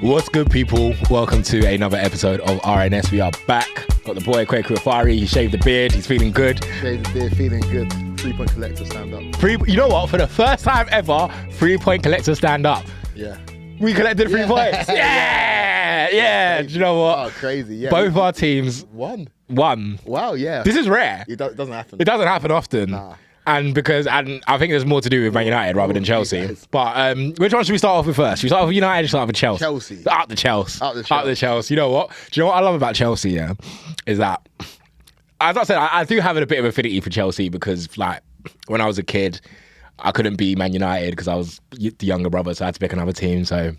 What's good, people? Welcome to another episode of RNS. We are back. Got the boy KWEKU'S. He shaved the beard. He's feeling good. Shaved the beard, feeling good. 3-point collector, stand up. You know what? For the first time ever, 3-point collector stand up. Yeah. We collected 3 points. Yeah. Do you know what? Oh, crazy. Yeah. Both our teams won. Wow, yeah. This is rare. It doesn't happen. It doesn't happen often. Nah. And I think there's more to do with Man United rather than Chelsea. But which one should we start off with first? Should we start off with United or start off with Chelsea? Chelsea. Up the Chelsea. You know what? Do you know what I love about Chelsea, yeah? Is that, as I said, I do have a bit of affinity for Chelsea because, like, when I was a kid, I couldn't be Man United because I was the younger brother, so I had to pick another team. So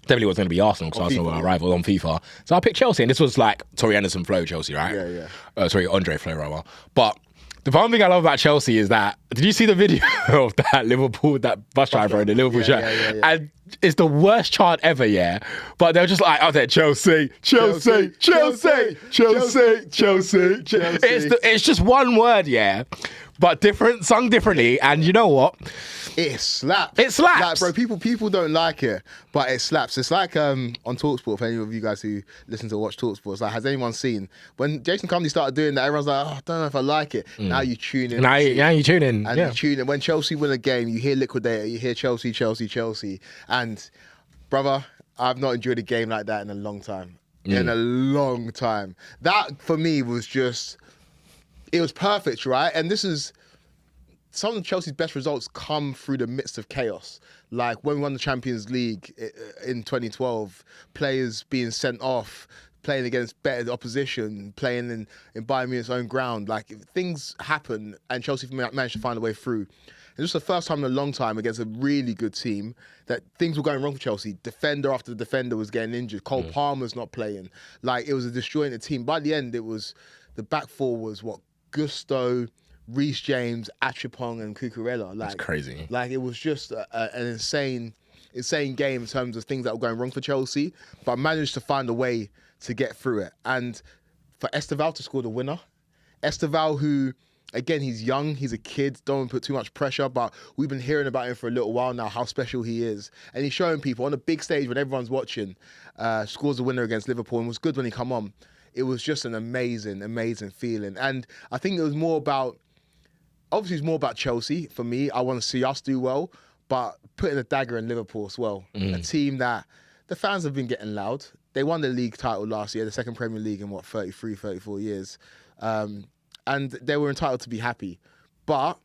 definitely was going to be Arsenal because Arsenal were our rivals on FIFA. So I picked Chelsea, and this was like Tori Anderson flow Chelsea, right? Yeah. Sorry, Andre flow, rather. But the one thing I love about Chelsea is that, did you see the video of that Liverpool, that bus driver in the Liverpool shirt? Yeah. And it's the worst chant ever, yeah? But they're just like, out there, Chelsea. It's just one word, yeah? But sung differently, and you know what? It slaps. It slaps. Like, bro, people don't like it, but it slaps. It's like on TalkSport, for any of you guys who listen to watch TalkSport, it's like, has anyone seen when Jason Cumley started doing that, everyone's like, oh, I don't know if I like it. Now you tune in. Now you tune in. And you tune in. When Chelsea win a game, you hear Liquidator, you hear Chelsea. And, brother, I've not enjoyed a game like that in a long time. In a long time. That, for me, was just, it was perfect, right? And this is, some of Chelsea's best results come through the midst of chaos. Like when we won the Champions League in 2012, players being sent off, playing against better opposition, playing in Bayern Munich's own ground. Like things happen and Chelsea managed to find a way through. It was the first time in a long time against a really good team that things were going wrong for Chelsea. Defender after defender was getting injured. Cole Palmer's not playing. Like it was destroying the team. By the end, it was, the back four was Gusto, Reece James, Achipong, and Cucurella. Like, that's crazy. Like it was just an insane game in terms of things that were going wrong for Chelsea, but I managed to find a way to get through it. And for Esteval to score the winner, Esteval, who, again, he's young, he's a kid, don't want to put too much pressure, but we've been hearing about him for a little while now, how special he is. And he's showing people on a big stage when everyone's watching, scores the winner against Liverpool, and was good when he come on. It was just an amazing feeling. And I think it was more about, obviously it's more about Chelsea. For me, I want to see us do well, but putting a dagger in Liverpool as well. A team that the fans have been getting loud. They won the league title last year, the second Premier League in 33, 34 years. And they were entitled to be happy. But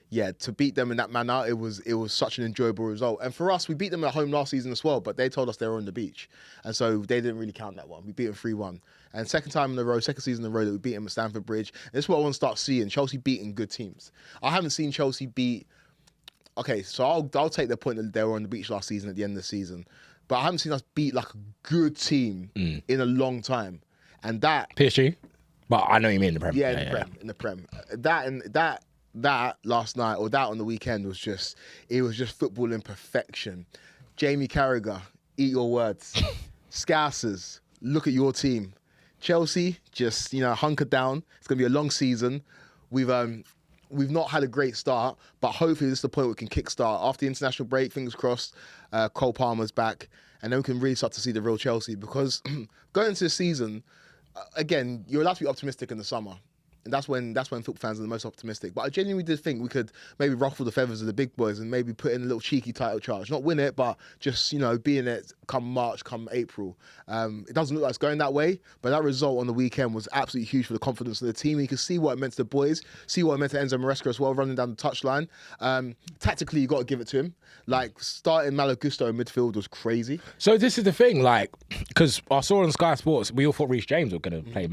yeah, to beat them in that manner, it was such an enjoyable result. And for us, we beat them at home last season as well, but they told us they were on the beach. And so they didn't really count that one. We beat them 3-1. And second season in a row that we beat them at Stamford Bridge. And this is what I want to start seeing, Chelsea beating good teams. I haven't seen Chelsea beat, okay, so I'll take the point that they were on the beach last season at the end of the season. But I haven't seen us beat like a good team in a long time. And that... PSG? But I know you mean the Prem. Yeah, in the Prem. That last night, or that on the weekend, was just football in perfection. Jamie Carragher, eat your words. Scousers, look at your team. Chelsea, just, hunker down. It's going to be a long season. We've not had a great start, but hopefully this is the point where we can kickstart. After the international break, fingers crossed, Cole Palmer's back, and then we can really start to see the real Chelsea. Because going into the season, again, you're allowed to be optimistic in the summer. And that's when football fans are the most optimistic. But I genuinely did think we could maybe ruffle the feathers of the big boys and maybe put in a little cheeky title charge. Not win it, but just, be in it come March, come April. It doesn't look like it's going that way, but that result on the weekend was absolutely huge for the confidence of the team. You can see what it meant to the boys, see what it meant to Enzo Maresca as well, running down the touchline. Tactically, you got to give it to him. Like, starting Malo Gusto in midfield was crazy. So this is the thing, like, because I saw on Sky Sports, we all thought Reece James was going to play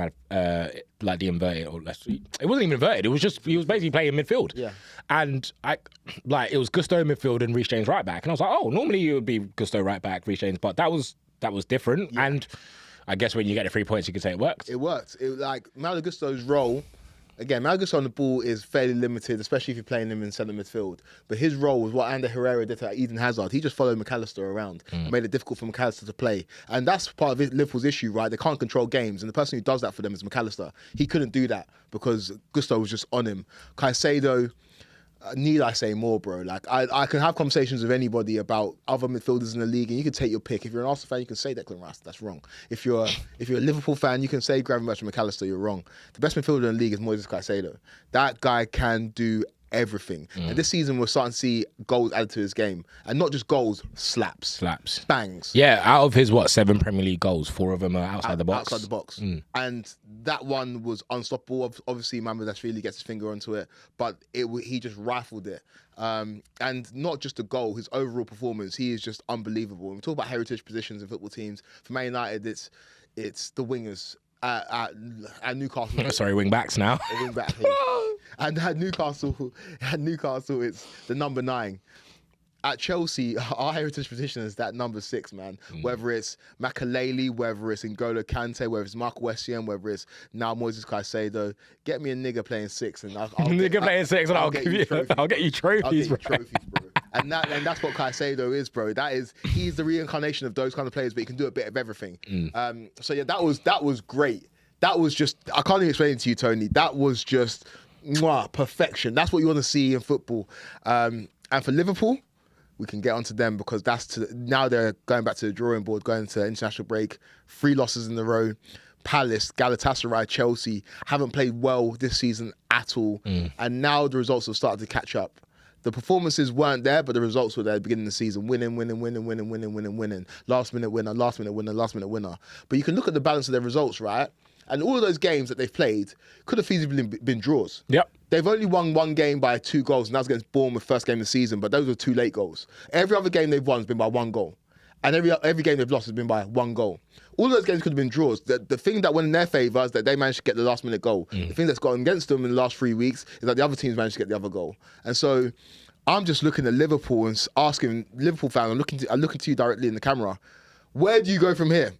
like the inverted, or it wasn't even inverted. It was just, he was basically playing midfield. Yeah. And it was Gusto in midfield and Reece James right back. And I was like, oh, normally it would be Gusto right back, Reece James, but that was different. Yeah. And I guess when you get the 3 points, you could say it worked. It worked. Malo Gusto's role, again, Malo Gusto on the ball is fairly limited, especially if you're playing him in centre midfield. But his role was what Ander Herrera did to Eden Hazard. He just followed McAllister around, made it difficult for McAllister to play. And that's part of Liverpool's issue, right? They can't control games. And the person who does that for them is McAllister. He couldn't do that because Gusto was just on him. Caicedo, Need I say more, bro? Like I can have conversations with anybody about other midfielders in the league, and you can take your pick. If you're an Arsenal fan, you can say Declan Rice. That's wrong. If you're a Liverpool fan, you can say Gravenberch and McAllister. You're wrong. The best midfielder in the league is Moises Caicedo. That guy can do everything. And this season, we're starting to see goals added to his game, and not just goals, slaps, bangs. Yeah, out of his 7 Premier League goals, 4 of them are outside the box. Outside the box, and that one was unstoppable. Obviously, Mamardashvili gets his finger onto it, but he just rifled it. And not just the goal, his overall performance, he is just unbelievable. When we talk about heritage positions in football teams, for Man United, it's the wingers. At Newcastle, sorry, wing backs now. Wing back. And at Newcastle, it's the number 9. At Chelsea, our heritage position is that number 6, man. Whether it's Makaleli, whether it's N'Golo Kante, whether it's Marco Essien, whether it's now Moises Caicedo, get me a nigga playing 6, and I'll get you trophies, bro. And that's what Caicedo is, bro. He's the reincarnation of those kind of players, but he can do a bit of everything. So yeah, that was great. That was just, I can't even explain it to you, Tony. That was just perfection. That's what you want to see in football. And for Liverpool, we can get onto them because now they're going back to the drawing board, going to international break, 3 losses in a row. Palace, Galatasaray, Chelsea haven't played well this season at all. And now the results have started to catch up. The performances weren't there, but the results were there at the beginning of the season. Winning. Last minute winner. But you can look at the balance of their results, right? And all of those games that they've played could have feasibly been draws. Yep. They've only won one game by 2 goals, and that was against Bournemouth, first game of the season, but those were 2 late goals. Every other game they've won has been by 1 goal. And every game they've lost has been by 1 goal. All of those games could have been draws. The thing that went in their favour is that they managed to get the last minute goal. The thing that's gone against them in the last 3 weeks is that the other teams managed to get the other goal. And so I'm just looking at Liverpool and asking Liverpool fans, I'm looking to you directly in the camera, where do you go from here?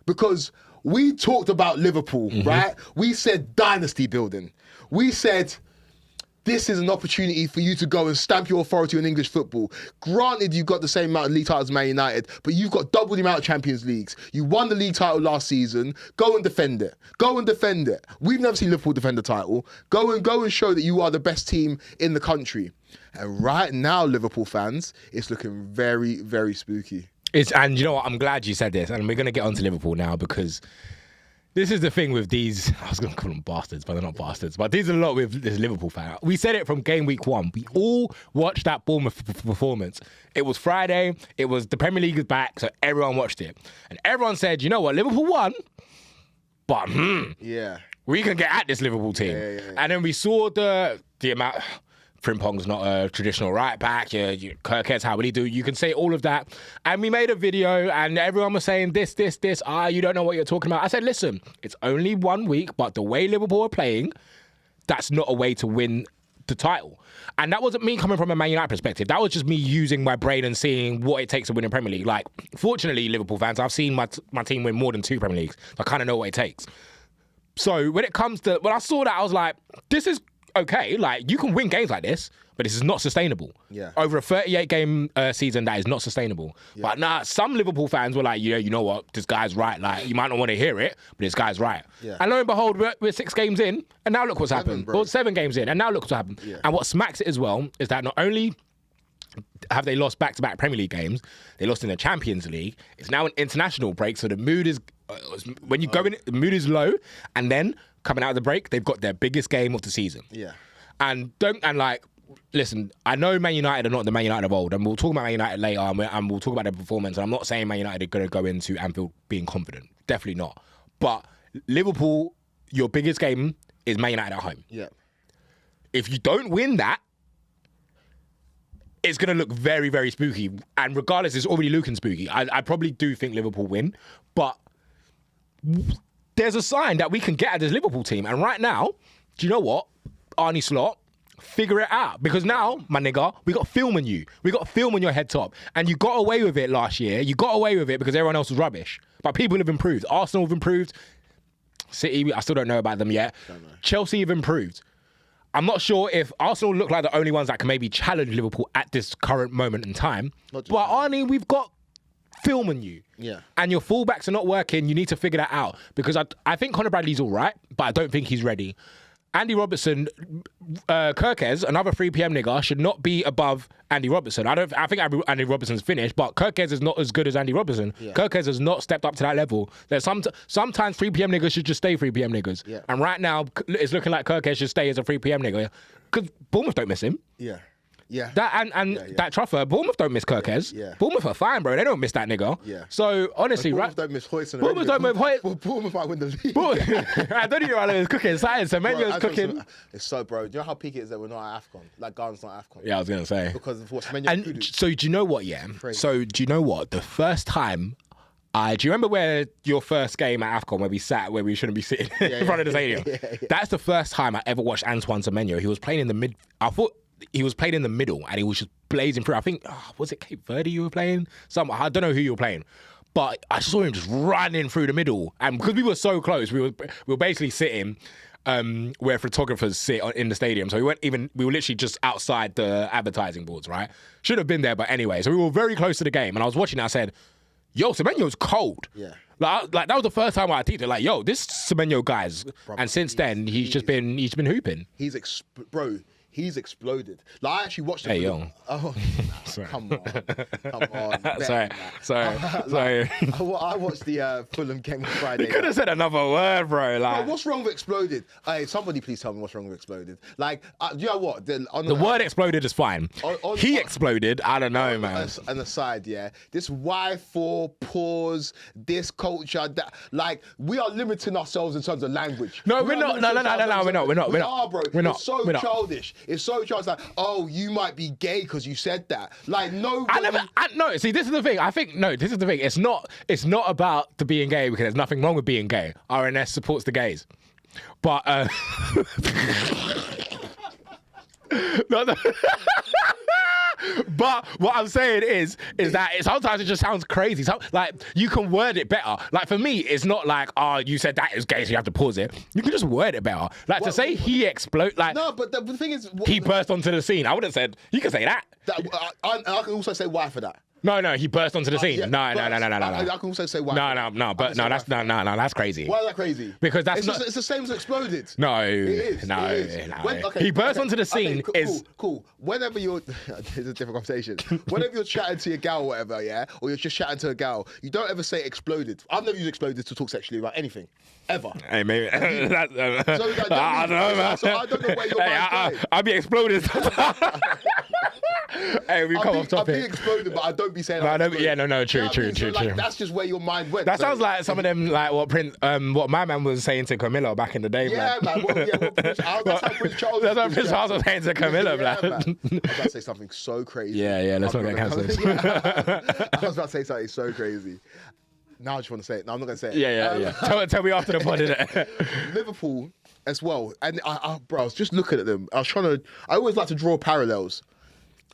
Because we talked about Liverpool, right? We said dynasty building. We said this is an opportunity for you to go and stamp your authority on English football. Granted, you've got the same amount of league titles as Man United, but you've got double the amount of Champions Leagues. You won the league title last season. Go and defend it. We've never seen Liverpool defend the title. Go and show that you are the best team in the country. And right now, Liverpool fans, it's looking very, very spooky. And you know what? I'm glad you said this, and we're going to get onto Liverpool now because this is the thing with these. I was going to call them bastards, but they're not bastards. But there's a lot with this Liverpool fan. We said it from game week 1. We all watched that Bournemouth performance. It was Friday. It was the Premier League is back, so everyone watched it, and everyone said, "You know what? Liverpool won, but we can get at this Liverpool team." Yeah. And then we saw the amount. Frimpong's not a traditional right back. Kirkhead's how would he do? You can say all of that. And we made a video and everyone was saying this. You don't know what you're talking about. I said, listen, it's only 1 week, but the way Liverpool are playing, that's not a way to win the title. And that wasn't me coming from a Man United perspective. That was just me using my brain and seeing what it takes to win in Premier League. Like, fortunately, Liverpool fans, I've seen my team win more than 2 Premier Leagues. So I kind of know what it takes. So when I saw that, I was like, this is okay, like you can win games like this, but this is not sustainable. Yeah. Over a 38-game season, that is not sustainable. Yeah. But nah, some Liverpool fans were like, you know what, this guy's right. Like, you might not want to hear it, but this guy's right. Yeah. And lo and behold, we're 6 games in, and now look what's happened. Or 7 games in, and now look what's happened. Yeah. And what smacks it as well is that not only have they lost back-to-back Premier League games, they lost in the Champions League. It's now an international break, so the mood is when you go in, the mood is low, and then coming out of the break, they've got their biggest game of the season. Yeah. Listen, I know Man United are not the Man United of old, and we'll talk about Man United later, and we'll talk about their performance. And I'm not saying Man United are going to go into Anfield being confident. Definitely not. But Liverpool, your biggest game is Man United at home. Yeah. If you don't win that, it's going to look very, very spooky. And regardless, it's already looking spooky. I probably do think Liverpool win, but there's a sign that we can get at this Liverpool team. And right now, do you know what? Arnie Slot, figure it out. Because now, my nigga, we got film on you. We got film on your head top. And you got away with it last year. You got away with it because everyone else was rubbish. But people have improved. Arsenal have improved. City, I still don't know about them yet. Chelsea have improved. I'm not sure if Arsenal look like the only ones that can maybe challenge Liverpool at this current moment in time. But Arnie, we've got film on you. Yeah. And your fullbacks are not working. You need to figure that out. Because I think Conor Bradley's all right, but I don't think he's ready. Andy Robertson, Kirkes, another 3 p.m. nigga, should not be above Andy Robertson. I think Andy Robertson's finished, but Kirkes is not as good as Andy Robertson. Yeah. Kirkes has not stepped up to that level. There's sometimes 3 p.m. niggas should just stay 3 p.m. niggas. Yeah. And right now, it's looking like Kirkes should stay as a 3 p.m. nigga. Because Bournemouth don't miss him. Yeah. Yeah. That that Truffer, Bournemouth don't miss Kirkes. Yeah. Bournemouth are fine, bro. They don't miss that nigga. Yeah. So honestly, Bournemouth don't miss Hoyson. Bournemouth don't miss Hoyson. Bournemouth might win the league. I don't even know who's cooking. Semenyo's cooking. It's so, bro. Do you know how peak it is that we're not at AFCON? Like Ghana's not at AFCON. Yeah, I was gonna say because of what Semenyo. And so do you know what? Yeah. Crazy. So do you know what? The first time. Do you remember where your first game at AFCON where we shouldn't be sitting in front of the stadium? Yeah. That's the first time I ever watched Antoine Semenyo. He was playing in the mid. I thought he was playing in the middle and he was just blazing through. I think, was it Cape Verde you were playing? I don't know who you were playing. But I saw him just running through the middle. And because we were so close, we were basically sitting where photographers sit in the stadium. So we were literally just outside the advertising boards, right? Should have been there, but anyway. So we were very close to the game. And I was watching it, I said, yo, Semenyo's cold. Yeah. Like that was the first time I teased it. Like, yo, this Semenyo guy's... And since then, he's been hooping. He's exploded. Like I actually watched it. Hey, yo. Oh, come on. Sorry. I watched the Fulham game on Friday. You could have said another word, bro. Like, what's wrong with exploded? Hey, somebody please tell me what's wrong with exploded. Like, you know what? The word exploded is fine. He exploded. I don't know, man. An aside, yeah. This Y4 pause, this culture, that like we are limiting ourselves in terms of language. No, we're not. No, we're not. We are, bro. It's so childish. It's so childish. Like, oh, you might be gay because you said that. Like, no. No. See, this is the thing. This is the thing. It's not about the being gay because there's nothing wrong with being gay. RNS supports the gays, but. But what I'm saying is that sometimes it just sounds crazy. Like you can word it better. Like for me, it's not like, oh, you said that is gay, so you have to pause it. You can just word it better. Like to say he exploded. Like no, but the thing is, he burst onto the scene. I would have said you can say that. I can also say why for that. No, he burst onto the scene. Yeah, no. I can also say why. That's crazy. Why is that crazy? Because it's the same as exploded. No, it is. No. He burst onto the scene. Cool. Whenever you're, it's a different conversation. Whenever you're chatting to your gal or whatever, yeah, or you're just chatting to a gal, you don't ever say exploded. I've never used exploded to talk sexually about anything. Ever. Hey, maybe. I don't know, man. So I don't know where your mind's going. I'll be exploded. Hey, we come off topic. I'll be exploded, but I don't be saying. True. Like, that's just where your mind went. That sounds like some of them, like what my man was saying to Camilla back in the day, man. That's how Prince Charles. That's what Prince Charles was saying to Camilla, man. I was about to say something so crazy. Yeah. Let's not get cancelled. I was about to say something so crazy. Now I just want to say it. No, I'm not going to say it. Yeah. Tell me after the pod, innit? Liverpool as well. And I was just looking at them. I always like to draw parallels.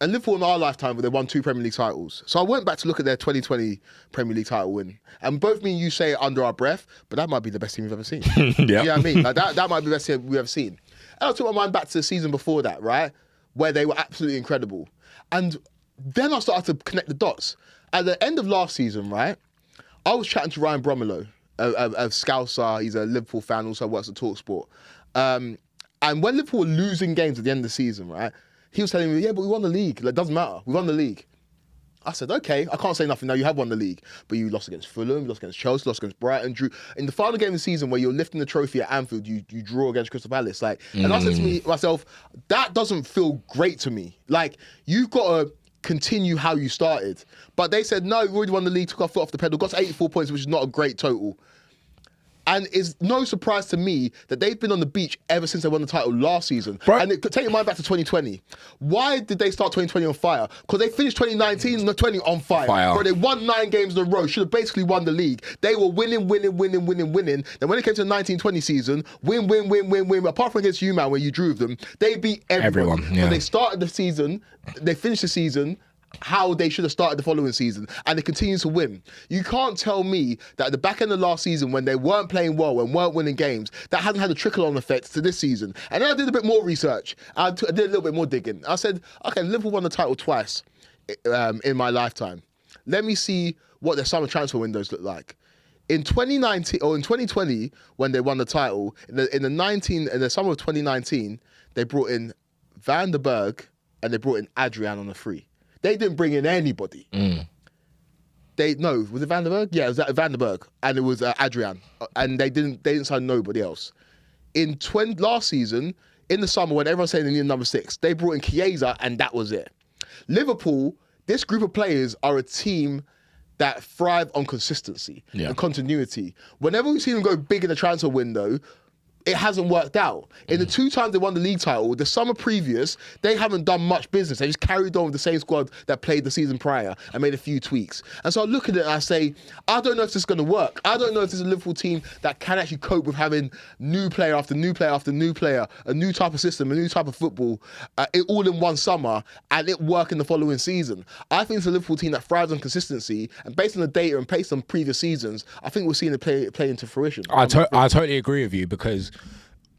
And Liverpool in our lifetime, they won 2 Premier League titles. So I went back to look at their 2020 Premier League title win. And both me and you say it under our breath, but that might be the best team we've ever seen. Yeah. You know what I mean? Like that might be the best team we've ever seen. And I took my mind back to the season before that, right? Where they were absolutely incredible. And then I started to connect the dots. At the end of last season, right? I was chatting to Ryan Bromelo, of Scouser. He's a Liverpool fan, also works at TalkSport. And when Liverpool were losing games at the end of the season, right? He was telling me, yeah, but we won the league. Like, it doesn't matter. We won the league. I said, okay, I can't say nothing now. You have won the league. But you lost against Fulham, you lost against Chelsea, lost against Brighton, drew. In the final game of the season where you're lifting the trophy at Anfield, you draw against Crystal Palace. Like, and I said to myself, that doesn't feel great to me. Like, you've got to continue how you started. But they said, no, we've already won the league, took our foot off the pedal, got to 84 points, which is not a great total. And it's no surprise to me that they've been on the beach ever since they won the title last season. Bro. And take your mind back to 2020. Why did they start 2020 on fire? Because they finished 2019 and 20 on fire. Bro, they won 9 games in a row, should have basically won the league. They were winning. Then when it came to the 1920 season, win. Apart from against you, man, where you drew them, they beat everyone. Yeah. So they started the season, they finished the season how they should have started the following season, and they continue to win. You can't tell me that at the back end of last season, when they weren't playing well and weren't winning games, that hasn't had a trickle-on effect to this season. And then I did a bit more research. I did a little bit more digging. I said, okay, Liverpool won the title twice in my lifetime. Let me see what their summer transfer windows look like. In 2019 or in 2020, when they won the title, in the summer of 2019, they brought in Van der Berg and they brought in Adrian on a free. They didn't bring in anybody. Was it Van der Berg? Yeah, it was Van der Berg, and it was Adrian, and they didn't sign nobody else. In last season, in the summer when everyone's saying they need number 6, they brought in Chiesa, and that was it. Liverpool, this group of players are a team that thrive on consistency and continuity. Whenever we've seen them go big in the transfer window, it hasn't worked out. In the 2 times they won the league title, the summer previous, they haven't done much business. They just carried on with the same squad that played the season prior and made a few tweaks. And so I look at it and I say, I don't know if this is going to work. I don't know if this is a Liverpool team that can actually cope with having new player after new player after new player, a new type of system, a new type of football, it all in one summer, and it work in the following season. I think it's a Liverpool team that thrives on consistency, and based on the data and based on previous seasons, I think we're seeing it play into fruition. I totally agree with you, because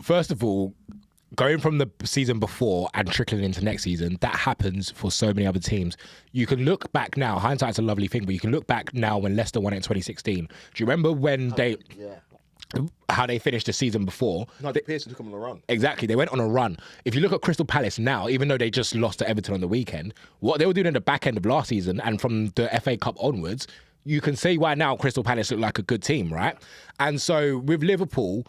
first of all, going from the season before and trickling into next season, that happens for so many other teams. You can look back now, hindsight's a lovely thing, but you can look back now when Leicester won it in 2016. Do you remember when how they finished the season before? No, Pearson took them on a run. Exactly, they went on a run. If you look at Crystal Palace now, even though they just lost to Everton on the weekend, what they were doing in the back end of last season and from the FA Cup onwards, you can see why now Crystal Palace look like a good team, right? And so with Liverpool,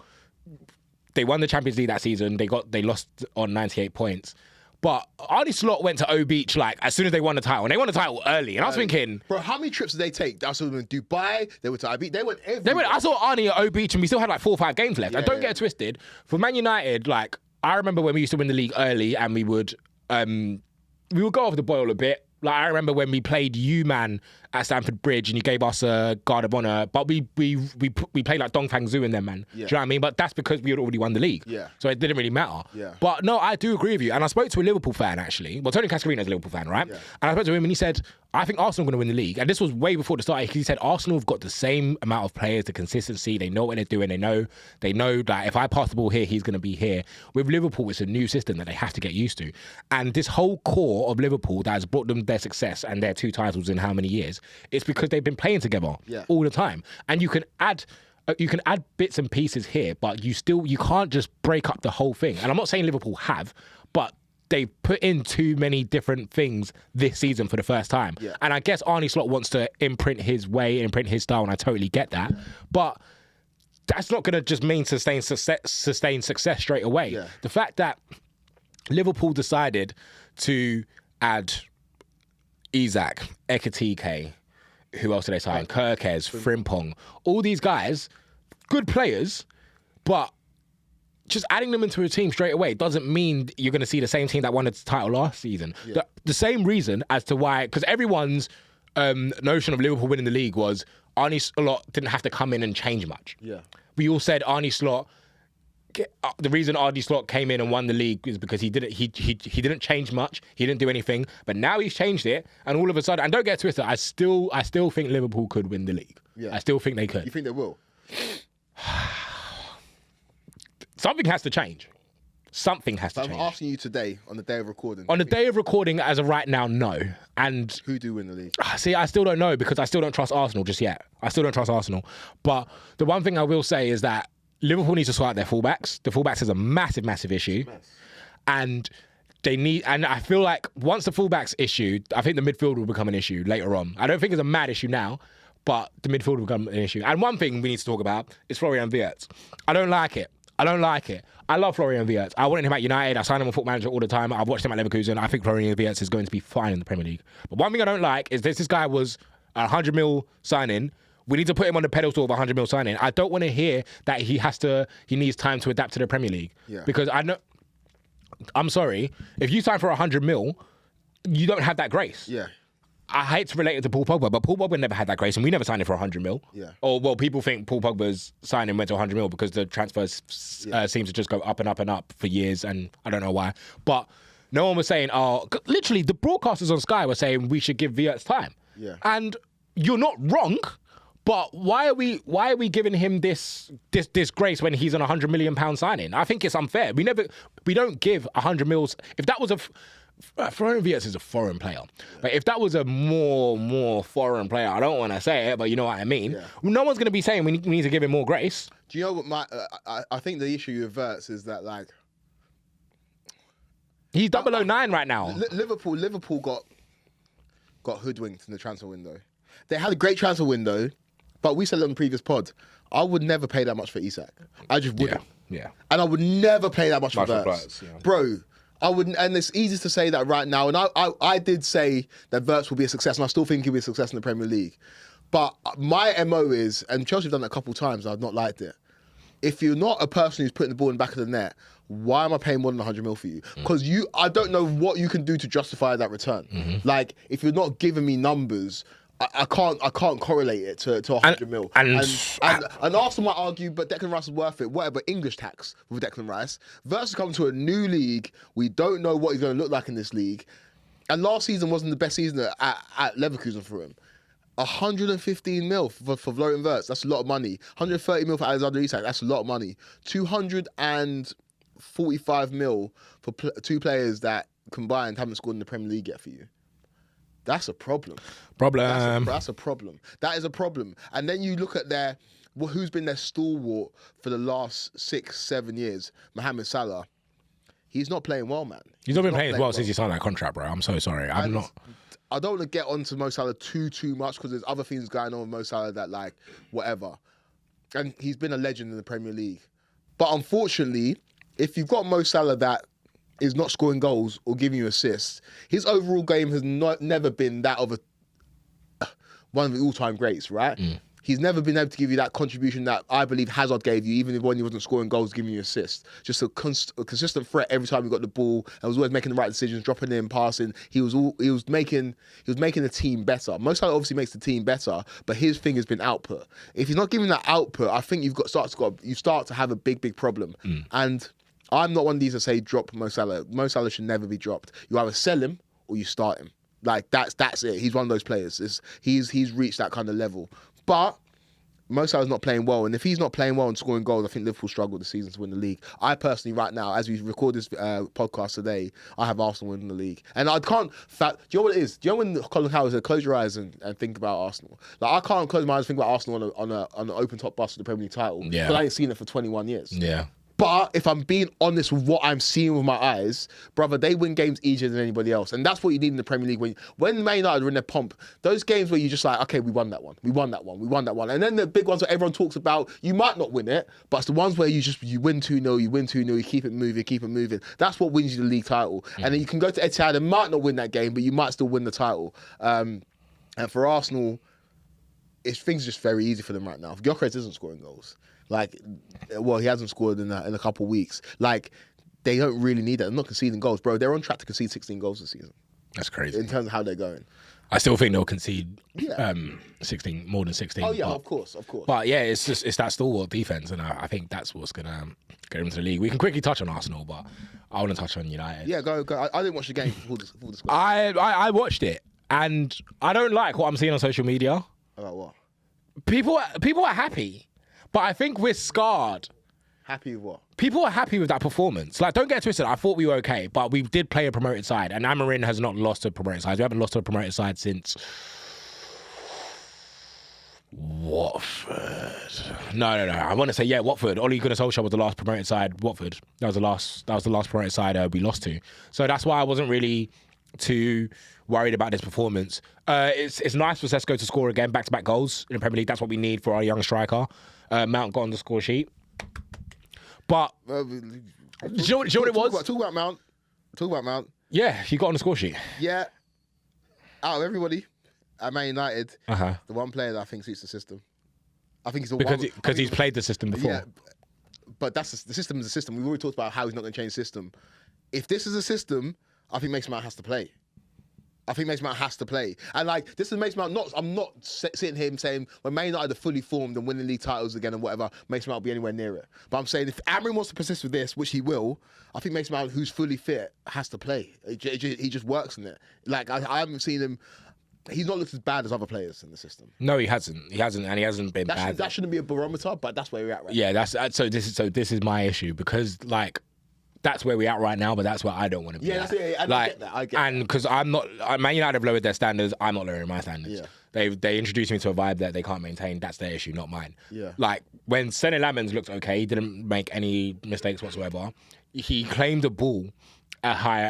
they won the Champions League that season. They lost on 98 points. But Arne Slot went to O Beach like as soon as they won the title. And they won the title early. And I was thinking, bro, how many trips did they take? I saw them in Dubai. They went to IB. They went everywhere. I saw Arne at O Beach and we still had like 4 or 5 games left. And don't get it twisted. For Man United, like I remember when we used to win the league early and we would go off the boil a bit. Like I remember when we played you, man, at Stamford Bridge, and you gave us a guard of honour, but we played like Dongfang Zhu in them, man. Yeah. Do you know what I mean? But that's because we had already won the league. Yeah. So it didn't really matter. Yeah. But no, I do agree with you. And I spoke to a Liverpool fan actually. Well, Tony Cascarino's a Liverpool fan, right? Yeah. And I spoke to him and he said, I think Arsenal are going to win the league. And this was way before the start. He said Arsenal have got the same amount of players, the consistency. They know what they're doing. They know that if I pass the ball here, he's going to be here. With Liverpool, it's a new system that they have to get used to. And this whole core of Liverpool that has brought them their success and their 2 titles in how many years, it's because they've been playing together all the time. And you can add bits and pieces here, but you can't just break up the whole thing. And I'm not saying Liverpool have, but they put in too many different things this season for the first time. Yeah. And I guess Arne Slot wants to imprint his way, imprint his style, and I totally get that. But that's not going to just mean sustain success straight away. Yeah. The fact that Liverpool decided to add Isak, Ekitike, who else did they sign? KWEKU'S, Frimpong. All these guys, good players, but just adding them into a team straight away doesn't mean you're going to see the same team that won the title last season. Yeah. The same reason as to why, because everyone's notion of Liverpool winning the league was Arne Slot didn't have to come in and change much. Yeah. We all said Arne Slot, the reason Arne Slot came in and won the league is because he didn't change much. He didn't do anything. But now he's changed it, and all of a sudden, and don't get twisted, I still think Liverpool could win the league. Yeah. I still think they could. You think they will? Something has to change. Something has to change. I'm asking you today, on the day of recording. On the day of recording, as of right now, no. And who do win the league? See, I still don't know because I still don't trust Arsenal just yet. I still don't trust Arsenal. But the one thing I will say is that Liverpool needs to sort out their fullbacks. The fullbacks is a massive, massive issue. And I feel like once the fullbacks issue, I think the midfield will become an issue later on. I don't think it's a mad issue now, but the midfield will become an issue. And one thing we need to talk about is Florian Wirtz. I don't like it. I love Florian Wirtz. I wanted him at United. I signed him on Football Manager all the time. I've watched him at Leverkusen. I think Florian Wirtz is going to be fine in the Premier League. But one thing I don't like is this guy was a 100 mil signing. We need to put him on the pedestal of a 100 mil signing. I don't want to hear that he needs time to adapt to the Premier League. Yeah. Because I'm sorry, if you sign for 100 mil, you don't have that grace. Yeah. I hate to relate it to Paul Pogba, but Paul Pogba never had that grace, and we never signed him for 100 mil. Yeah. Or, well, people think Paul Pogba's signing went to 100 mil because the transfers seems to just go up and up and up for years, and I don't know why. But no one was saying, literally, the broadcasters on Sky were saying we should give Wirtz time. Yeah. And you're not wrong, But why are we giving him this grace when he's on £100 million signing? I think it's unfair. We don't give 100 mils. If that was Florian Wirtz is a foreign player, but if that was a more foreign player, I don't want to say it, but you know what I mean. Yeah. No one's going to be saying we need to give him more grace. Do you know what I think the issue with Wirtz is that like he's 009 right now. Liverpool got hoodwinked in the transfer window. They had a great transfer window. But we said it on the previous pod, I would never pay that much for Isak. I just wouldn't. Yeah. And I would never pay that much for Wirtz. Yeah. Bro, I wouldn't, and it's easy to say that right now. And I did say that Wirtz will be a success, and I still think he'll be a success in the Premier League. But my MO is, and Chelsea have done it a couple of times, I've not liked it. If you're not a person who's putting the ball in the back of the net, why am I paying more than 100 mil for you? Because I don't know what you can do to justify that return. Mm-hmm. Like, if you're not giving me numbers, I can't correlate it to 100 mil. And Arsenal might argue, but Declan Rice is worth it. Whatever, English tax with Declan Rice. Versus coming to a new league. We don't know what he's going to look like in this league. And last season wasn't the best season at Leverkusen for him. 115 mil for Florian Wirtz, that's a lot of money. 130 mil for Alexander Isak, that's a lot of money. 245 mil for two players that combined haven't scored in the Premier League yet for you. That's a problem. That's a problem. That is a problem. And then you look at who's been their stalwart for the last 6-7 years, Mohamed Salah. He's not playing well, man. He's not been playing well since he signed that contract, bro. I'm so sorry. I don't want to get onto Mo Salah too much because there's other things going on with Mo Salah that like whatever. And he's been a legend in the Premier League. But unfortunately, if you've got Mo Salah that is not scoring goals or giving you assists, his overall game has never been that of one of the all-time greats, right? He's never been able to give you that contribution that I believe Hazard gave you, even when he wasn't scoring goals, giving you assists. Just a consistent threat every time he got the ball, and was always making the right decisions, dropping in, passing. He was making the team better. Mo Salah obviously makes the team better, but his thing has been output. If he's not giving that output, I think you start to have a big problem. And I'm not one of these that say drop Mo Salah. Mo Salah should never be dropped. You either sell him or you start him. Like that's it. He's one of those players. He's reached that kind of level. But Mo Salah's not playing well, and if he's not playing well and scoring goals, I think Liverpool struggle this season to win the league. I personally, right now, as we record this podcast today, I have Arsenal winning the league, and I can't. Do you know what it is? Do you know when Colin Cowell said, "Close your eyes and think about Arsenal"? Like I can't close my eyes and think about Arsenal on an open top bus for the Premier League title. Yeah, because I ain't seen it for 21 years. Yeah. But if I'm being honest with what I'm seeing with my eyes, brother, they win games easier than anybody else. And that's what you need in the Premier League. When Man United are in their pomp, those games where you're just like, okay, we won that one. And then the big ones where everyone talks about, you might not win it, but it's the ones where you win 2-0, you keep it moving. That's what wins you the league title. And then you can go to Etihad and might not win that game, but you might still win the title. And for Arsenal, things are just very easy for them right now. Gyökeres isn't scoring goals. He hasn't scored in a couple of weeks. They don't really need that. They're not conceding goals, bro. They're on track to concede 16 goals this season. That's crazy. In terms of how they're going. I still think they'll concede 16, more than 16. Oh, yeah, of course. But yeah, it's that stalwart defence, and I think that's what's going to get into the league. We can quickly touch on Arsenal, but I want to touch on United. Yeah, go. I didn't watch the game for the score. I watched it, and I don't like what I'm seeing on social media. About what? People are happy. But I think we're scarred. Happy with what? People are happy with that performance. Don't get twisted. I thought we were okay, but we did play a promoted side, and Amorim has not lost to a promoted side. We haven't lost to a promoted side since Watford. No. I want to say Watford. Ole Gunnar Solskjaer was the last promoted side. Watford. That was the last promoted side we lost to. So that's why I wasn't really too worried about this performance. It's nice for Sesko to score again, back-to-back goals in the Premier League. That's what we need for our young striker. Mount got on the score sheet. But do you know what it was? Talk about Mount. Yeah, he got on the score sheet. Yeah. Out of everybody at Man United, the one player that I think suits the system. I think he's because he's played the system before. Yeah, but the system is a system. We've already talked about how he's not going to change the system. If this is a system, I think Mason Mount has to play. And this is Mason Mount. I'm not sitting here saying when Man United are fully formed and winning league titles again and whatever, Mason Mount will be anywhere near it. But I'm saying if Amorim wants to persist with this, which he will, I think Mason Mount, who's fully fit, has to play. He just works in it. I haven't seen him. he's not looked as bad as other players in the system. No, he hasn't. He hasn't, and he hasn't been bad. That shouldn't be a barometer, but that's where we're at right now. Yeah, this is my issue because like that's where we're at right now, but that's where I don't want to be. Yeah, that's it. I get that. I get and because I'm not, Man United have lowered their standards. I'm not lowering my standards. Yeah. They introduced me to a vibe that they can't maintain. That's their issue, not mine. Yeah. Like when Sonny Lamens looked okay, he didn't make any mistakes whatsoever. He claimed the ball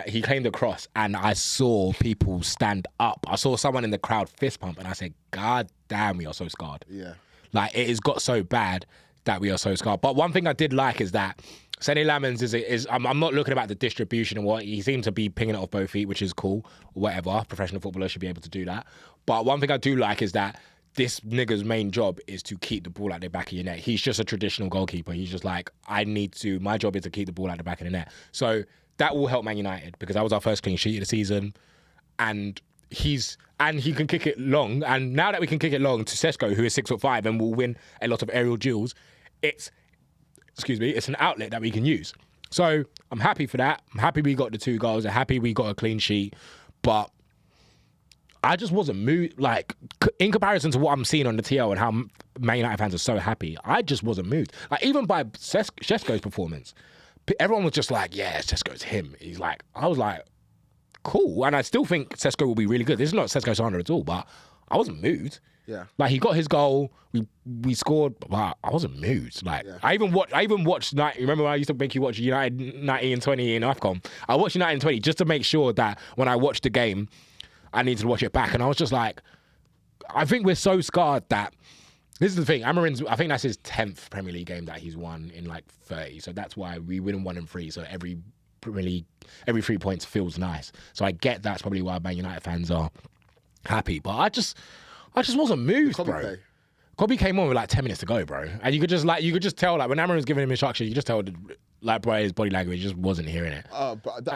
he claimed the cross, and I saw people stand up. I saw someone in the crowd fist pump, and I said, God damn, we are so scarred. Yeah. Like, it has got so bad that we are so scarred. But one thing I did like is that Sonny Lamens is I'm not looking about the distribution and what, he seemed to be pinging it off both feet, which is cool, whatever. Professional footballers should be able to do that. But one thing I do like is that this nigga's main job is to keep the ball at the back of your net. He's just a traditional goalkeeper. He's just like, my job is to keep the ball at the back of the net. So that will help Man United because that was our first clean sheet of the season. And he can kick it long. And now that we can kick it long to Sesko, who is 6'5" and will win a lot of aerial duels, it's an outlet that we can use. So I'm happy for that. I'm happy we got the 2 goals. I'm happy we got a clean sheet. But I just wasn't moved. Like, in comparison to what I'm seeing on the TL and how Man United fans are so happy, I just wasn't moved. Like, even by Sesko's performance, everyone was just like, yeah, Sesko's him. I was like, cool. And I still think Sesko will be really good. This is not Sesko slander at all, but I wasn't moved. Yeah. Like, he got his goal, we scored, but I wasn't moved. Like, yeah. I even watched, remember when I used to make you watch United 90 and 20 in AFCON? I watched United and 20 just to make sure that when I watched the game, I needed to watch it back. And I was just like, I think we're so scarred that, this is the thing, I think that's his 10th Premier League game that he's won in like 30. So that's why we win 1 and 3. So every 3 points feels nice. So I get that's probably why Man United fans are happy. But I just wasn't moved, bro. Kobe came on with like 10 minutes to go, bro. And you could just tell, like, when Amarin was giving him instructions, you could just tell, like, bro, his body language just wasn't hearing it. But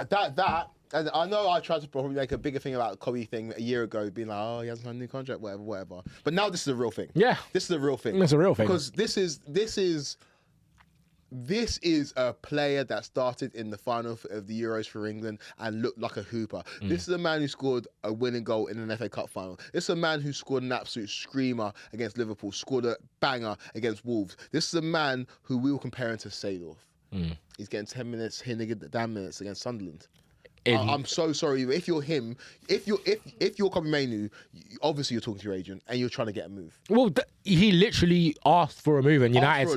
and I know I tried to probably make a bigger thing about the Kobe thing a year ago, being like, oh, he hasn't signed a new contract, whatever. But now this is a real thing. Yeah. This is a real thing. It's a real thing. Because this is a player that started in the final of the Euros for England and looked like a hooper. This is a man who scored a winning goal in an FA Cup final. This is a man who scored an absolute screamer against Liverpool, scored a banger against Wolves. This is a man who we will compare him to Seedorf. He's getting 10 minutes, hitting the damn minutes against Sunderland. I'm so sorry. If you're him, if you're Kobe Mainoo, obviously you're talking to your agent and you're trying to get a move. Well, he literally asked for a move, and United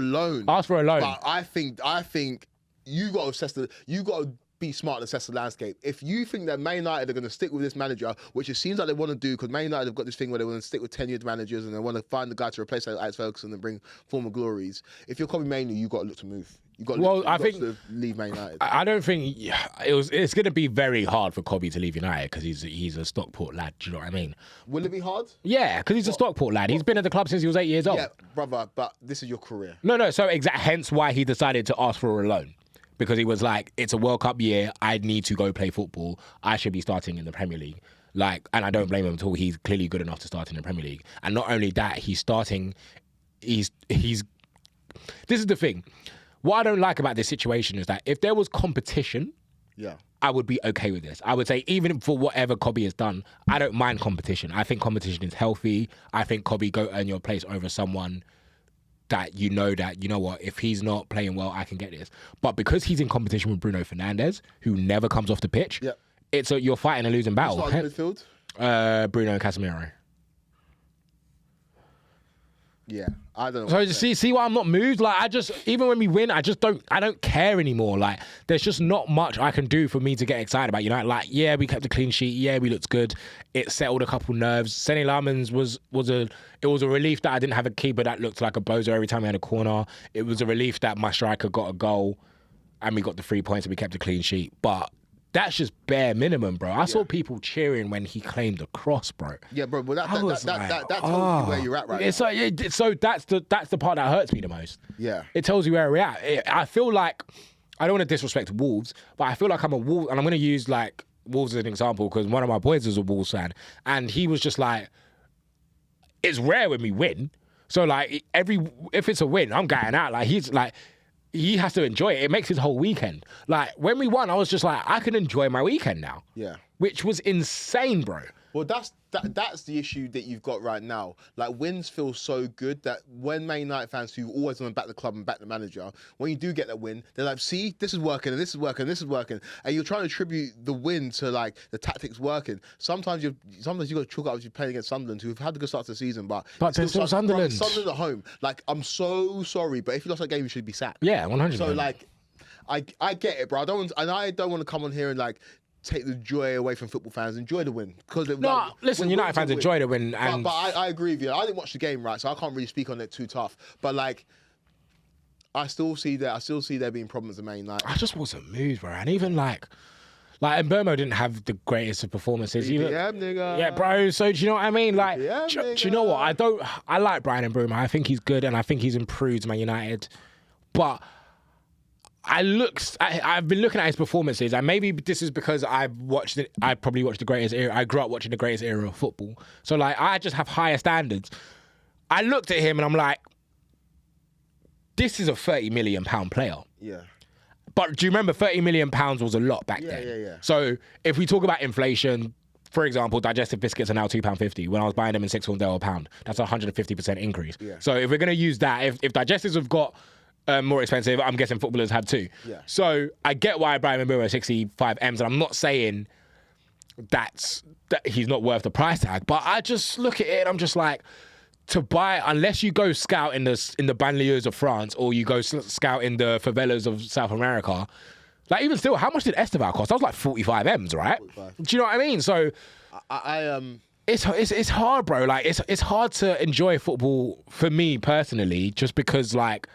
asked for a loan. But I think you got to assess you got to be smart and assess the landscape. If you think that Man United are going to stick with this manager, which it seems like they want to do, because Man United have got this thing where they want to stick with tenured managers and they want to find the guy to replace Alex Ferguson and bring former glories. If you're Kobe Mainoo, you got to look to move. I think to leave Man United. I don't think it's going to be very hard for Kobe to leave United because he's a Stockport lad. Do you know what I mean? Will it be hard? Yeah, because he's a Stockport lad. He's been at the club since he was 8 years old. Yeah, brother, but this is your career. No. So hence why he decided to ask for a loan. Because he was like, it's a World Cup year. I need to go play football. I should be starting in the Premier League. Like, and I don't blame him at all. He's clearly good enough to start in the Premier League. And not only that, he's starting. This is the thing. What I don't like about this situation is that if there was competition, I would be okay with this. I would say even for whatever Kobe has done, I don't mind competition. I think competition is healthy. I think Kobe, go earn your place over someone that you know what, if he's not playing well, I can get this. But because he's in competition with Bruno Fernandes, who never comes off the pitch, you're fighting a losing battle. Who's midfield? Bruno and Casemiro. Yeah, I don't know. So see why I'm not moved? Like, even when we win, I don't care anymore. Like, there's just not much I can do for me to get excited about United. Like, yeah, we kept a clean sheet. Yeah, we looked good. It settled a couple nerves. Sonny Lamens was a relief that I didn't have a keeper that looked like a bozo every time we had a corner. It was a relief that my striker got a goal and we got the 3 points and we kept a clean sheet. But that's just bare minimum, bro. I saw people cheering when he claimed the cross, bro. Yeah, bro. But that tells you where you're at right now. So that's the part that hurts me the most. Yeah. It tells you where we're at. I feel like, I don't want to disrespect Wolves, but I feel like I'm a Wolves, and I'm going to use like Wolves as an example because one of my boys is a Wolves fan, and he was just like, it's rare when we win. So like if it's a win, I'm going out. Like he's like, he has to enjoy it. It makes his whole weekend. Like, when we won, I was just like, I can enjoy my weekend now. Yeah. Which was insane, bro. Well, that's the issue that you've got right now. Like, wins feel so good that when Man United fans who always want to back the club and back the manager, when you do get that win, they're like, see, this is working, and this is working, and this is working. And you're trying to attribute the win to, like, the tactics working. Sometimes you've got to chalk up as you're playing against Sunderland, who've had a good start to the season, but they're still Sunderland. Sunderland at home. Like, I'm so sorry, but if you lost that game, you should be sacked. Yeah, 100%. So, like, I get it, bro. I don't want to come on here and, like, take the joy away from football fans. Enjoy the win. Listen, United fans enjoy the win. And but I agree with you. I didn't watch the game, right? So I can't really speak on it too tough. But, like, I still see there being problems in Man United. I just wasn't moved, bro. And even, like Mbeumo didn't have the greatest of performances. Nigga. Yeah, bro. So do you know what I mean? Like, do you know what? I like Brian Mbeumo. I think he's good, and I think he's improved Man United. But I've been looking at his performances, and maybe this is because I probably watched the greatest era. I grew up watching the greatest era of football. So, like, I just have higher standards. I looked at him and I'm like, this is a £30 million player. Yeah. But do you remember £30 million was a lot back then? Yeah. So if we talk about inflation, for example, digestive biscuits are now £2.50. When I was buying them in sixth form, they were £1. That's a 150% increase. Yeah. So if we're going to use that, if digestives have got more expensive, I'm guessing footballers have too. Yeah. So I get why Brian Mbeumo is 65 M's, and I'm not saying that he's not worth the price tag, but I just look at it and I'm just like, to buy, unless you go scout in the banlieues of France or you go scout in the favelas of South America, like, even still, how much did Esteval cost? That was like 45 M's, right? 45. Do you know what I mean? So it's hard, bro. Like, it's hard to enjoy football for me personally, just because, like,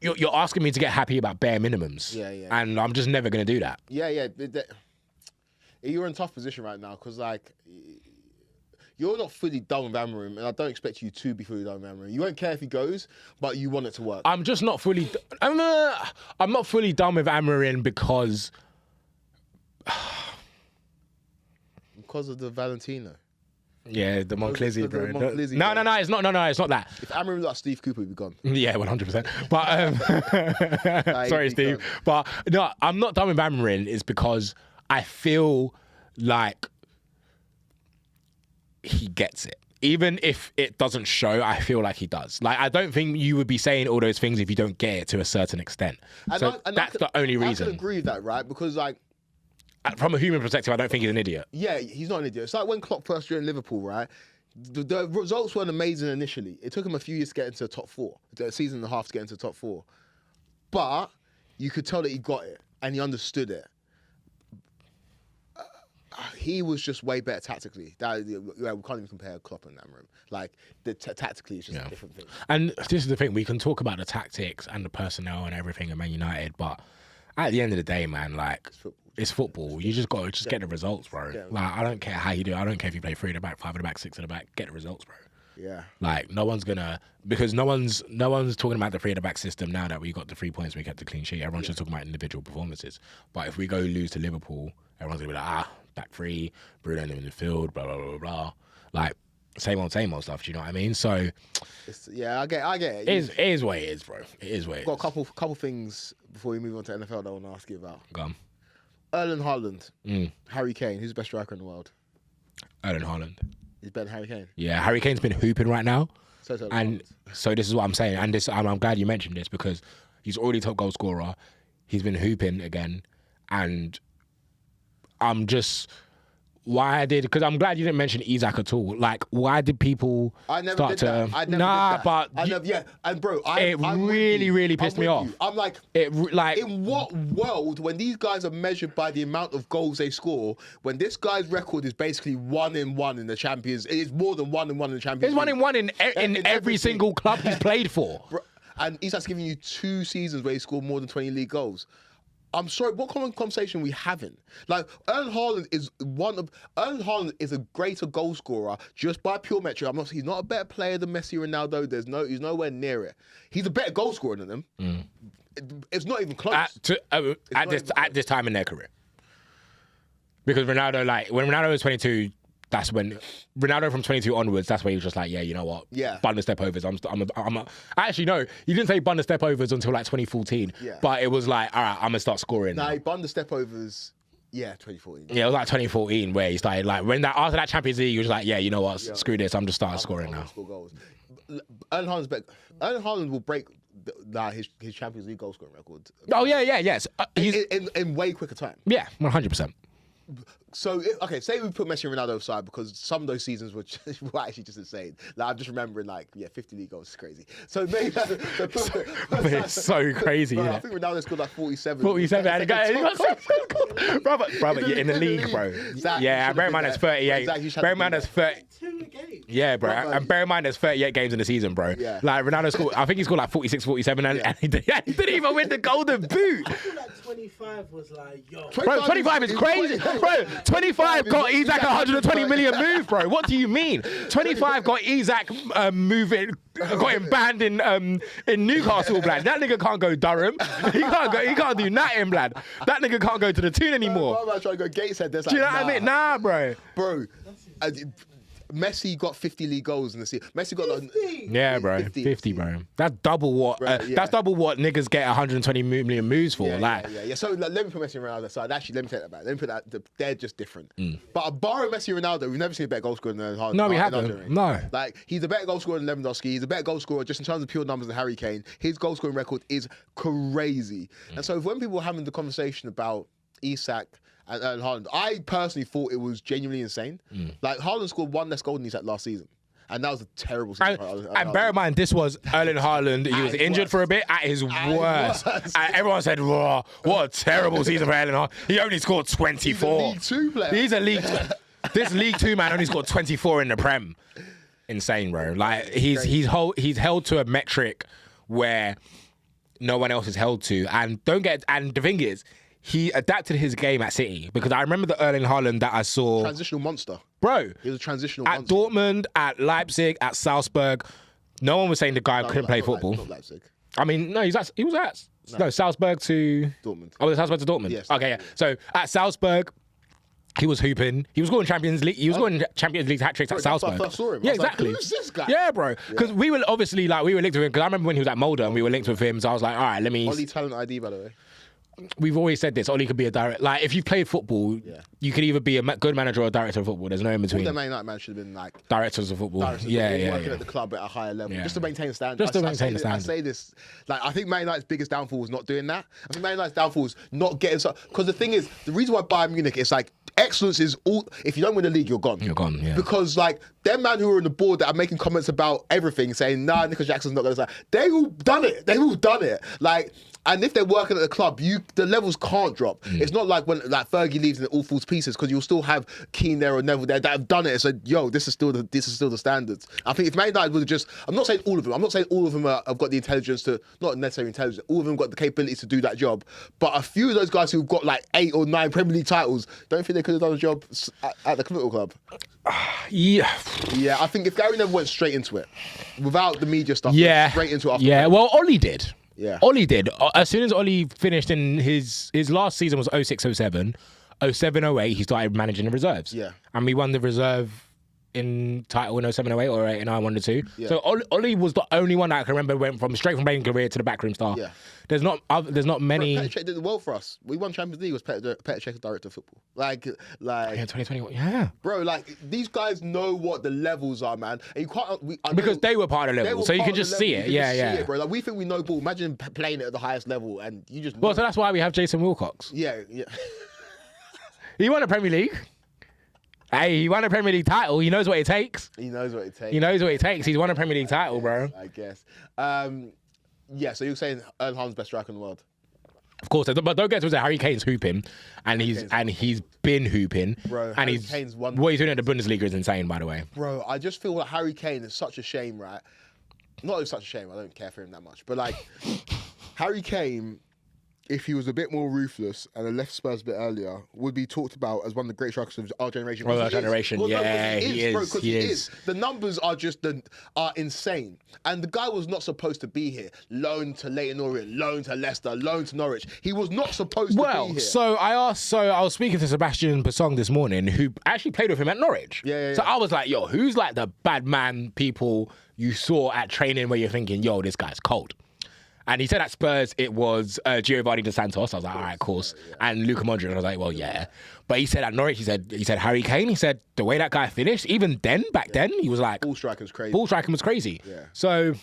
you're asking me to get happy about bare minimums. Yeah. And I'm just never going to do that. Yeah. You're in a tough position right now because, like, you're not fully done with Amorim, and I don't expect you to be fully done with Amorim. You won't care if he goes, but you want it to work. I'm just not fully... I'm not fully done with Amorim because... Because of the Valentino. Yeah, the Monclizzi, bro. No, it's not. No, it's not that. If Amorim was like Steve Cooper, he'd be gone. Yeah, 100%. But sorry, Steve. Gone. But no, I'm not done with Amorim. It's because I feel like he gets it. Even if it doesn't show, I feel like he does. Like, I don't think you would be saying all those things if you don't get it to a certain extent. That's the only reason. I can agree with that, right? Because, like, from a human perspective, I don't think he's an idiot. Yeah, he's not an idiot. It's like when Klopp first joined Liverpool, right? The results weren't amazing initially. It took him a few years to get into the top four, a season and a half to get into the top four. But you could tell that he got it and he understood it. He was just way better tactically. We can't even compare Klopp and Amorim. Like, tactically, it's just a different thing. And this is the thing: we can talk about the tactics and the personnel and everything at Man United, but at the end of the day, man, like, it's football. You just got to get the results, bro. Like, I don't care how you do it. I don't care if you play 3 at the back, 5 at the back, 6 at the back. Get the results, bro. Yeah. Like, no one's talking about the 3 at the back system now that we got the 3 points, we kept the clean sheet. Everyone's just talking about individual performances. But if we go lose to Liverpool, everyone's gonna be like, back 3, Bruno in the field, blah blah blah blah. Like, same old stuff. Do you know what I mean? So, I get it. It is what it is, bro. It is what it is. Got a couple things before we move on to NFL that I want to ask you about. Go on. Erling Haaland, Harry Kane. Who's the best striker in the world? Erling Haaland. He's better than Harry Kane. Yeah, Harry Kane's been hooping right now. So this is what I'm saying, and I'm glad you mentioned this because he's already top goal scorer. He's been hooping again, and I'm just... Because I'm glad you didn't mention Isak at all. Like, why did people start to... I never did that. But... And bro, it really pissed me off. I'm like, in what world, when these guys are measured by the amount of goals they score, when this guy's record is basically 1-in-1 in the Champions, it is more than 1-in-1 in the Champions League. It's 1-in-1 in every single club he's played for. Bro, and Isak's giving you 2 seasons where he scored more than 20 league goals. I'm sorry, what common conversation are we having? Like, Erling Haaland is a greater goal scorer just by pure metric. He's not a better player than Messi, Ronaldo. He's nowhere near it. He's a better goal scorer than them. It's not even close. At this time in their career. Because Ronaldo, like, when Ronaldo was 22, that's when Ronaldo from 22 onwards, that's where he was just like, yeah, you know what? Yeah. Bun the step overs. Actually, no, he didn't say bun the step overs until like 2014. Yeah. But it was like, all right, I'm going to start scoring. Nah, he bun the step overs Yeah, 2014. Yeah, it was like 2014 where he started like after that Champions League, he was like, yeah, you know what, screw this, I'm just starting scoring now. Score goals. Erling Haaland will break his Champions League goal scoring record. Oh yes. He's In way quicker time. Yeah, 100%. So, say we put Messi and Ronaldo aside because some of those seasons were actually just insane. Like, I'm just remembering, 50 league goals is crazy. So maybe But it's so crazy, I think Ronaldo scored like 47. 47, and he got brother, you're in the league, bro. Exactly. Yeah, bear in mind there's 38. Exactly, bear in mind there's 30. Yeah, bro. And bear in mind there's 38 games in the season, bro. Yeah. Like, Ronaldo scored, I think he scored like 46, 47, and he didn't even win the Golden Boot. I feel like 25 was like, yo. Bro, 25 is crazy. Bro, 25 got Isak 120 million move, bro. What do you mean? 25 got Isak moving, got him banned in Newcastle, blood. That nigga can't go Durham. He can't do nothing, blood. That nigga can't go to the Toon anymore. I'm trying to go Gateshead. Do you know what I mean? Nah, bro. Bro. Messi got 50 league goals in the season. Messi got 50? Yeah, bro. 50, bro. That's double what. That's double what niggas get 120 million moves for. Yeah. So let me put Messi and Ronaldo aside. Actually, let me take that back. Let me put that. They're just different. But barring Messi and Ronaldo, we've never seen a better goal scorer than Haaland. No, we haven't. No. Like, he's a better goal scorer than Lewandowski. He's a better goal scorer just in terms of pure numbers than Harry Kane. His goal scoring record is crazy. And so when people were having the conversation about Isak and Haaland, I personally thought it was genuinely insane. Like, Haaland scored one less goal than Isak last season. And that was a terrible season. And bear in mind, this was Erling Haaland. He was injured for a bit at his worst. And everyone said, "Whoa, what a terrible season for Erling Haaland." He only scored 24. He's a League 2 player. He's a League. This League 2 man only scored 24 in the Prem. Insane, bro. Like, he's held to a metric where no one else is held to. And the thing is, he adapted his game at City, because I remember the Erling Haaland that I saw. Transitional monster. Bro. He was a transitional at monster. At Dortmund, at Leipzig, at Salzburg, no one was saying the guy couldn't play football. Not Leipzig. I mean, no, he was at Salzburg to Dortmund. Oh, was it Salzburg to Dortmund? Yes. Okay, yeah. So at Salzburg, he was hooping. He was scoring Champions League. He was scoring Champions League hat tricks at Salzburg. That's when I first saw him. Yeah, I was like, exactly. who's this guy? Yeah, bro. Because we were obviously we were linked with him. Because I remember when he was at Mulder and we were linked with him. So I was like, all right, let me. Ollie talent ID, by the way. We've always said this. Ollie could be a direct. Like, if you've played football, you could either be a good manager or a director of football. There's no in between. All the Man United man should have been like directors of football. Working at the club at a higher level, just to maintain the standard. Just to maintain the standard. I say this, like, I think Man United's biggest downfall was not doing that. I think Man United's downfall was not getting because the thing is, the reason why Bayern Munich is like excellence is all. If you don't win the league, you're gone. You're gone. Yeah. Because like them man who are on the board that are making comments about everything, saying nah, Nicolas Jackson's not going to. They all done it. They've all done it. Like. And if they're working at the club, the levels can't drop. It's not like when Fergie leaves and it all falls to pieces, because you'll still have Keane there or Neville there that have done it. So this is still the standards. I think if Man United would have just, I'm not saying all of them. I'm not saying all of them have got the intelligence to, not necessarily intelligence. All of them got the capabilities to do that job. But a few of those guys who've got like 8 or 9 Premier League titles, don't think they could have done a job at the football club. Yeah, I think if Gary Neville went straight into it, without the media stuff, straight into it. After that. Well, Ollie did. Yeah. Ollie did. As soon as Ollie finished in his last season was 06-07, 07-08, he started managing the reserves. Yeah. And we won the reserve in title in 07-08 or 89 1-2. Yeah. So Ollie was the only one that I can remember went straight from playing career to the backroom star. Yeah. There's not many. Petr Cech did well for us. We won Champions League. Was Petr Cech director of football? Like yeah, 2021. Yeah, bro. Like, these guys know what the levels are, man. And you can't because they were part of the level, so you can just see it. Yeah. See it, bro. Like, we think we know ball. Imagine playing it at the highest level, and you just. Well, so that's why we have Jason Wilcox. Yeah. He won a Premier League. Hey, he won a Premier League title. He knows what it takes. He knows what it takes. He's won a Premier League title, bro. I guess. Yeah, so you're saying Erling Haaland's best striker in the world? Of course, but don't get to say Harry Kane's hooping, and he's been hooping, bro. And what he's doing at the Bundesliga is insane, by the way. Bro, I just feel like Harry Kane is such a shame, right? Not it's such a shame. I don't care for him that much, but like Harry Kane, if he was a bit more ruthless and left Spurs a bit earlier, would be talked about as one of the great strikers of our generation. Well, our generation, yeah, he is. The numbers are just are insane, and the guy was not supposed to be here. Loan to Leyton Orient, loan to Leicester, loan to Norwich. He was not supposed to be here. So I was speaking to Sebastian Passong this morning, who actually played with him at Norwich. Yeah. So I was like, yo, who's like the bad man people you saw at training where you're thinking, yo, this guy's cold? And he said at Spurs it was Giovanni Dos Santos. I was like, all right, of course. And Luka Modric. And I was like, well, yeah. But he said at Norwich, he said Harry Kane. He said the way that guy finished, even then, back then, he was like, ball striking was crazy. Ball striking was crazy. Yeah. So.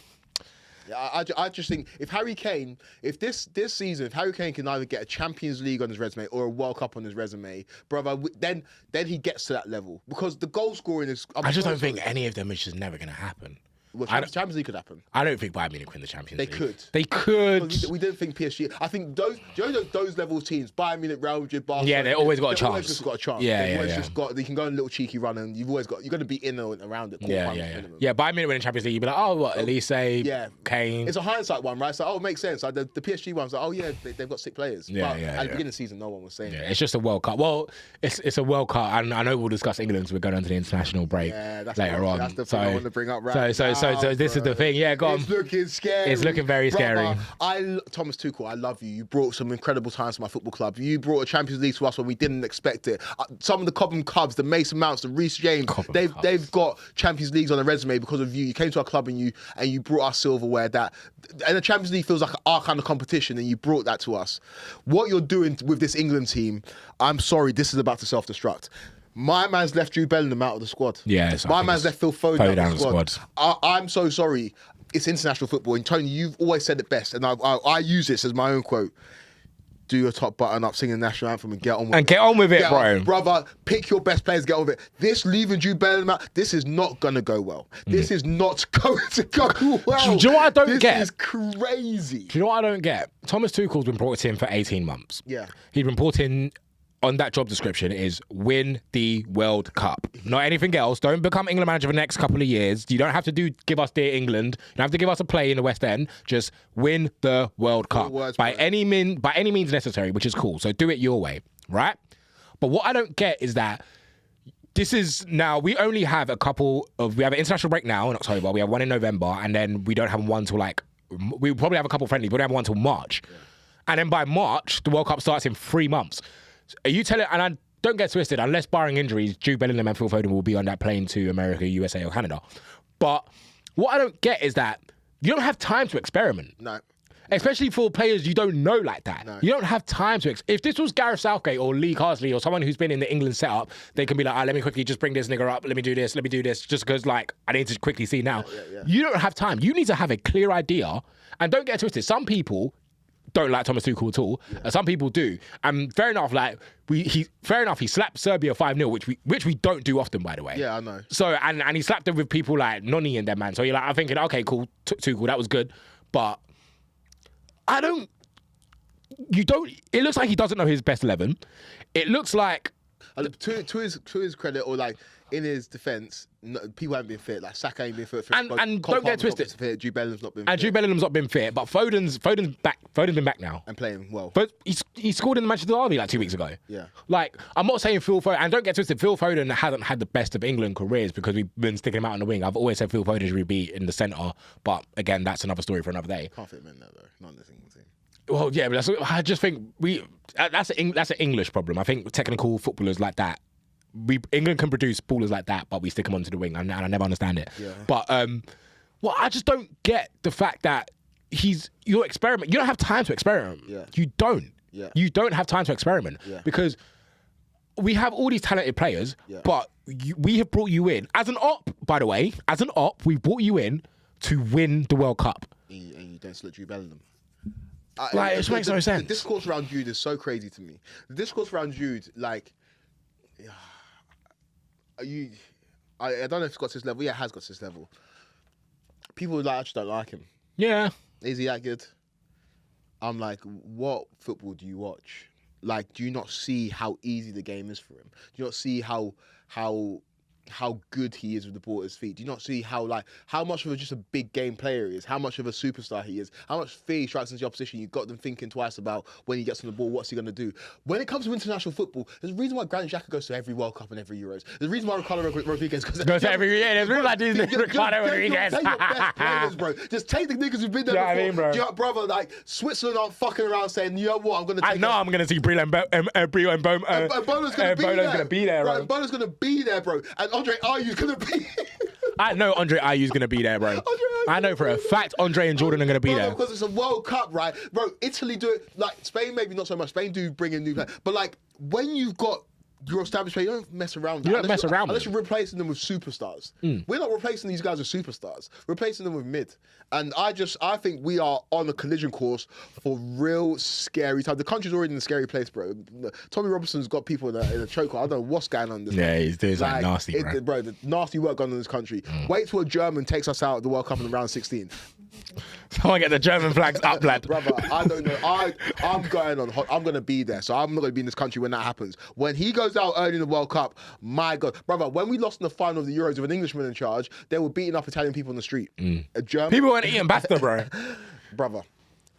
Yeah, I just think if Harry Kane, if this season, if Harry Kane can either get a Champions League on his resume or a World Cup on his resume, brother, then he gets to that level because the goal scoring is. I just don't think any of them is just never going to happen. Well, Champions League could happen. I don't think Bayern Munich win the Champions League. They could. They could. We didn't think PSG. I think those level teams, Bayern Munich, Real Madrid, Barcelona. Yeah, they always got a chance. Always just got a chance. They can go on a little cheeky run, and you're going to be in and around it. Yeah, Bayern Munich winning Champions League, you'd be like, oh, what? Elise, Kane. It's a hindsight one, right? So, it makes sense. Like the PSG one's like, oh yeah, they've got sick players. But at the beginning of the season, no one was saying. Yeah, it's just a World Cup. Well, it's a World Cup, and I know we'll discuss England. So we're going on to the international break later on. That's the thing I want to bring up right So this is the thing. Yeah, go on. It's looking scary. It's looking very scary. Thomas Tuchel, I love you. You brought some incredible times to my football club. You brought a Champions League to us when we didn't expect it. Some of the Cobham Cubs, the Mason Mounts, the Reece James, they've got Champions Leagues on their resume because of you. You came to our club and you brought us silverware. And the Champions League feels like our kind of competition, and you brought that to us. What you're doing with this England team, I'm sorry, this is about to self-destruct. My man's left Jude Bellingham out of the squad. Yeah, my man's left Phil Foden out of the squad. I'm so sorry. It's international football, and Tony, you've always said it best, and I use this as my own quote. Do your top button up, sing the national anthem, and get on with it. And get on with it, bro. Brother, pick your best players, get on with it. This leaving Jude Bellingham out, this is not going to go well. This is not going to go well. Do you know what I don't get? This is crazy. Do you know what I don't get? Thomas Tuchel's been brought in for 18 months. Yeah. He's been brought in on that job description is win the World Cup. Not anything else. Don't become England manager for the next couple of years. You don't have to give us Dear England. You don't have to give us a play in the West End. Just win the World Cup. By any means necessary, which is cool. So do it your way, right? But what I don't get is that this is now, we only have we have an international break now in October. We have one in November, and then we don't have one till we probably have a couple friendly, but we don't have one till March. Yeah. And then by March, the World Cup starts in 3 months. Are you telling, and I don't get twisted, unless barring injuries, Jude Bellingham and Phil Foden will be on that plane to America, USA, or Canada. But what I don't get is that you don't have time to experiment. No. Especially for players you don't know like that. No. You don't have time to... If this was Gareth Southgate or Lee Carsley or someone who's been in the England setup, they can be like, let me quickly just bring this nigga up, let me do this, just because, I need to quickly see now. Yeah. You don't have time. You need to have a clear idea, and don't get twisted. Some people don't like Thomas Tuchel at all. Yeah. Some people do. And fair enough, he slapped Serbia 5-0, which we don't do often, by the way. Yeah, I know. So, and he slapped them with people like Noni and them, man. So I'm thinking, okay, cool, Tuchel, that was good. But it looks like he doesn't know his best 11. It looks like... To his credit, or in his defence, people haven't been fit. Like Saka ain't been fit. And don't get twisted. Jude Bellingham's not been fit. And Jude Bellingham's not been fit, but Foden's back. Foden's been back now and playing well. But he scored in the Manchester Derby 2 weeks ago. Yeah. I'm not saying Phil Foden, and don't get twisted. Phil Foden hasn't had the best of England careers because we've been sticking him out on the wing. I've always said Phil Foden should be in the centre, but again, that's another story for another day. Can't fit him in there though. Not in this England team. Well, yeah, but I just think that's an English problem. I think technical footballers like that. England can produce ballers like that, but we stick them onto the wing, and I never understand it. Yeah. But I just don't get the fact that you're experiment. You don't have time to experiment. Yeah. You don't. Yeah. You don't have time to experiment because we have all these talented players, but we have brought you in as an op. By the way, we brought you in to win the World Cup. And you don't select Jude Bellingham. It just makes no sense. The discourse around Jude is so crazy to me. The discourse around Jude, I don't know if it's got to this level. Yeah, it has got to this level. People just don't like him. Yeah. Is he that good? I'm like, what football do you watch? Do you not see how easy the game is for him? Do you not see how good he is with the ball at his feet? Do you not see how much of just a big game player he is? How much of a superstar he is? How much fear he strikes into the opposition? You've got them thinking twice about when he gets on the ball, what's he going to do? When it comes to international football, there's a reason why Granit Xhaka goes to every World Cup and every Euros. There's a reason why Ricardo Rodriguez goes to every year. There's a reason why Ricardo Rodriguez. Take your best players, bro. Just take the niggas who've been there before. Brother, Switzerland aren't fucking around saying, you know what, I'm going to take... I know I'm going to see Brio and Bono's going to be there. Right, Bono's going to be there, bro. And Andre Ayew's going to be... I know Andre Ayew's going to be there, bro. Andre I know for a fact Andre and Jordan are going to be there. Because it's a World Cup, right? Bro, Italy do it, like, Spain maybe not so much. Spain do bring in new players. But, like, when you've got your established player, you don't mess around with that. You don't mess around with unless you're replacing them with superstars. We're not replacing these guys with superstars. We're replacing them with mid. And I think we are on a collision course for real scary time. The country's already in a scary place, bro. Tommy Robinson's got people in a chokehold. I don't know what's going on. Yeah, he's doing something nasty, bro. Bro, the nasty work going on in this country. Wait till a German takes us out of the World Cup in round 16. Someone get the German flags up, lad. Brother, I don't know. I'm going to be there. So I'm not going to be in this country when that happens. When he goes out early in the World Cup, my God. Brother, when we lost in the final of the Euros with an Englishman in charge, they were beating up Italian people on the street. A German. People weren't eating pasta, bro. Brother,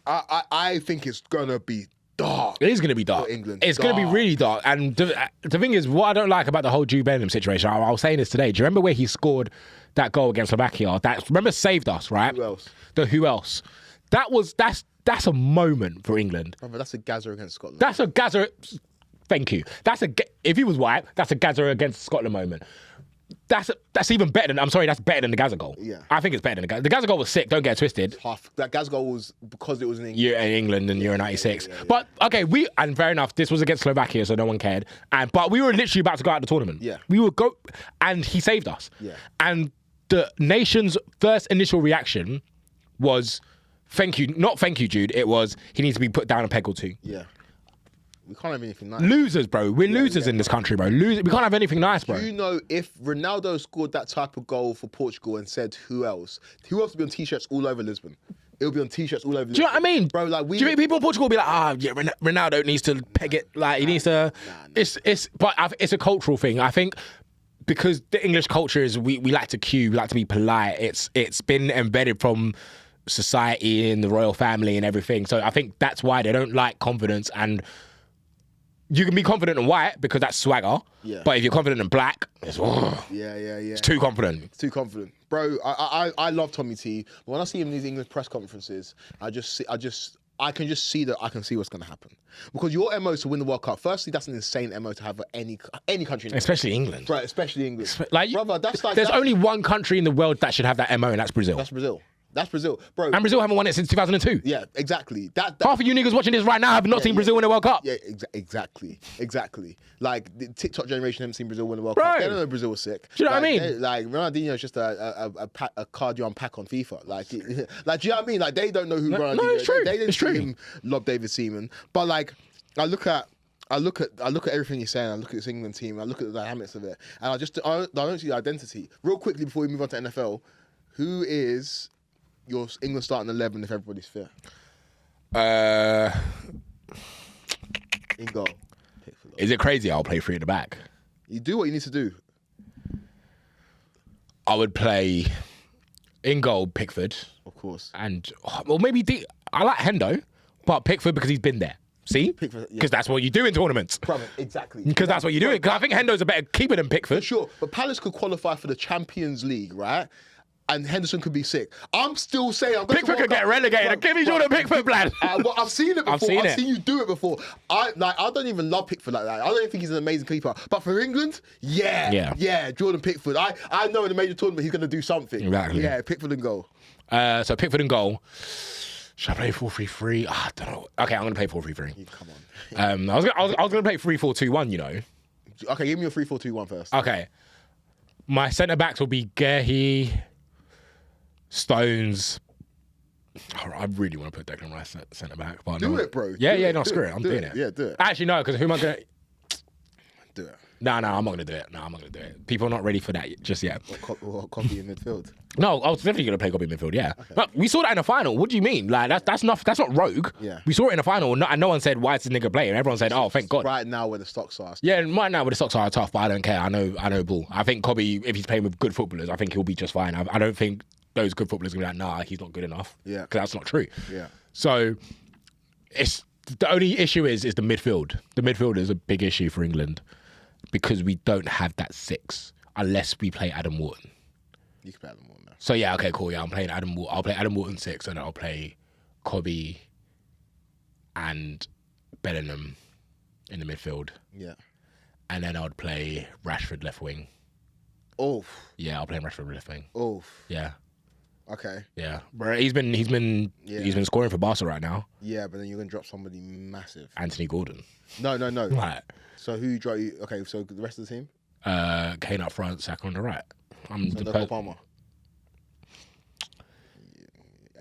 I think it's going to be dark. It is going to be dark. For England. It's going to be really dark. And the thing is, what I don't like about the whole Jude Bellingham situation, I was saying this today. Do you remember where he scored that goal against Slovakia? Remember saved us, right? Who else? Who else? That's a moment for England. Brother, that's a Gaza against Scotland. That's a Gaza. Thank you. If he was white, that's a Gaza against Scotland moment. That's even better than. I'm sorry, that's better than the Gaza goal. Yeah. I think it's better than the Gaza. The Gaza goal was sick. Don't get it twisted. Tough. That Gaza goal was because it was in England. You're in England and you're in '96. But okay, and fair enough. This was against Slovakia, so no one cared. But we were literally about to go out the tournament. Yeah. We would go, and he saved us. Yeah. And the nation's first initial reaction was, "Thank you, not thank you, Jude." It was, he needs to be put down a peg or two. Yeah. We can't have anything nice. Losers, bro. We're losers in this country, bro. We can't have anything nice, bro. Do you know if Ronaldo scored that type of goal for Portugal and said who else? Who else would be on t-shirts all over Lisbon? It would be on t-shirts all over Lisbon. Do you know what I mean? Bro, like do you think people in Portugal will be like, yeah, Ronaldo needs to peg it, like he needs to. But it's a cultural thing. I think because the English culture is we like to queue, we like to be polite. It's been embedded from society and the royal family and everything. So I think that's why they don't like confidence. And you can be confident in white because that's swagger. Yeah. But if you're confident in black, it's It's too confident. It's too confident. Bro, I love Tommy T. But when I see him in these English press conferences, I can just see that I can see what's going to happen. Because your MO is to win the World Cup. Firstly, that's an insane MO to have at any country in the Especially England. Right, especially England. Brother, there's only one country in the world that should have that MO, and that's Brazil. That's Brazil. Bro. And Brazil haven't won it since 2002. Yeah, exactly. Half of you niggas watching this right now have not seen Brazil win the World Cup. Yeah, exactly. Like, the TikTok generation haven't seen Brazil win the World Cup. They don't know Brazil was sick. Do you know what I mean? Like, Ronaldinho's just a card you unpack on FIFA. Like, do you know what I mean? Like, they don't know who Ronaldinho is. No, it's true. They didn't It's see true. him lob David Seaman. But, like, I look at everything you're saying. I look at this England team. I look at the dynamics of it, and I don't see the identity. Real quickly before we move on to NFL, who is your England starting 11 if everybody's fit? In goal. Is it crazy? I'll play 3 at the back. You do what you need to do. I would play in goal Pickford. Of course. And, maybe I like Hendo, but Pickford because he's been there. See? Because that's what you do in tournaments. Brother, exactly. Because that's what you do. Because I think Hendo's a better keeper than Pickford. For sure. But Palace could qualify for the Champions League, right? And Henderson could be sick. I'm still saying Pickford could get relegated. Give me Jordan Pickford, blood. I've seen it before. I've seen you do it before. I don't even love Pickford like that. I don't even think he's an amazing keeper. But for England, yeah, Jordan Pickford. I know in a major tournament he's going to do something. Exactly. Yeah, Pickford and goal. So Pickford and goal. Should I play 4-3-3? I don't know. Okay, I'm going to play 4-3-3. Come on. I was going to play 3-4-2-1, you know. Okay, give me your 3-4-2-1 first. Okay. My centre-backs will be Gehi, Stones. Oh, I really want to put Declan Rice at centre-back. Do it, bro. Yeah, screw it. I'm doing it. Yeah, do it. Actually, no, because who am I going to... Do it. No, I'm not going to do it. People are not ready for that just yet. Or copy in midfield. No, I was definitely going to play Kobe midfield, yeah. Okay. But we saw that in the final. What do you mean? Like, that's not rogue. Yeah. We saw it in the final, and no one said, why is this nigga playing? Everyone said, oh, thank God. Right now where the stocks are. Yeah, right now where the stocks are tough, but I don't care. I know ball. I think Kobe, if he's playing with good footballers, I think he'll be just fine. I don't think those good footballers are going to be like, nah, he's not good enough. Yeah. Because that's not true. Yeah. So, the only issue is the midfield. The midfield is a big issue for England because we don't have that 6 unless we play Adam Wharton. You can play Adam Wharton now. So yeah, okay, cool. Yeah, I'm playing Adam Wharton. I'll play Adam Wharton 6 and I'll play Kobe and Bellingham in the midfield. Yeah. And then I'd play Rashford left wing. Oh. Yeah, I'll play Rashford left wing. Oh. Yeah. Okay. Yeah, bro. He's been scoring for Barca right now. Yeah, but then you're gonna drop somebody massive. Anthony Gordon. No. Right. So who drop you? Okay, so the rest of the team. Kane up front, Saka on the right. So no Palmer.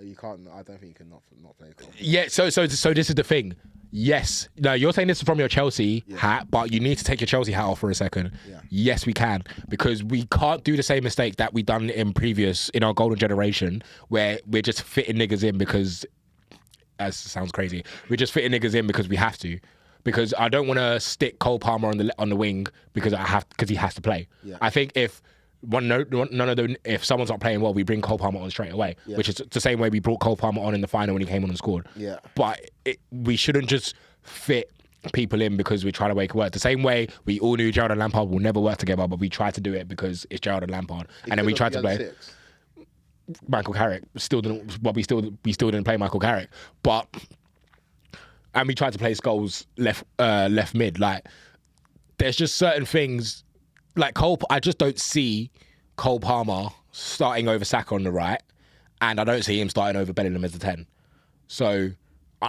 You can't. I don't think you can not play Cole. Yeah. So this is the thing. Yes. No, you're saying this from your Chelsea hat, but you need to take your Chelsea hat off for a second. Yeah. Yes, we can, because we can't do the same mistake that we done in our golden generation, where we're just fitting niggas in because, as sounds crazy, we're just fitting niggas in because we have to. Because I don't want to stick Cole Palmer on the wing because he has to play. Yeah. I think if if someone's not playing well, we bring Cole Palmer on straight away, which is the same way we brought Cole Palmer on in the final when he came on and scored. Yeah. But we shouldn't just fit people in because we're trying to make it work. The same way we all knew Gerrard and Lampard will never work together, but we tried to do it because it's Gerrard and Lampard, and then we tried to play Michael Carrick. We still didn't play Michael Carrick, and we tried to play Scholes left mid. Like, there's just certain things. Like I just don't see Cole Palmer starting over Saka on the right, and I don't see him starting over Bellingham as the 10. So,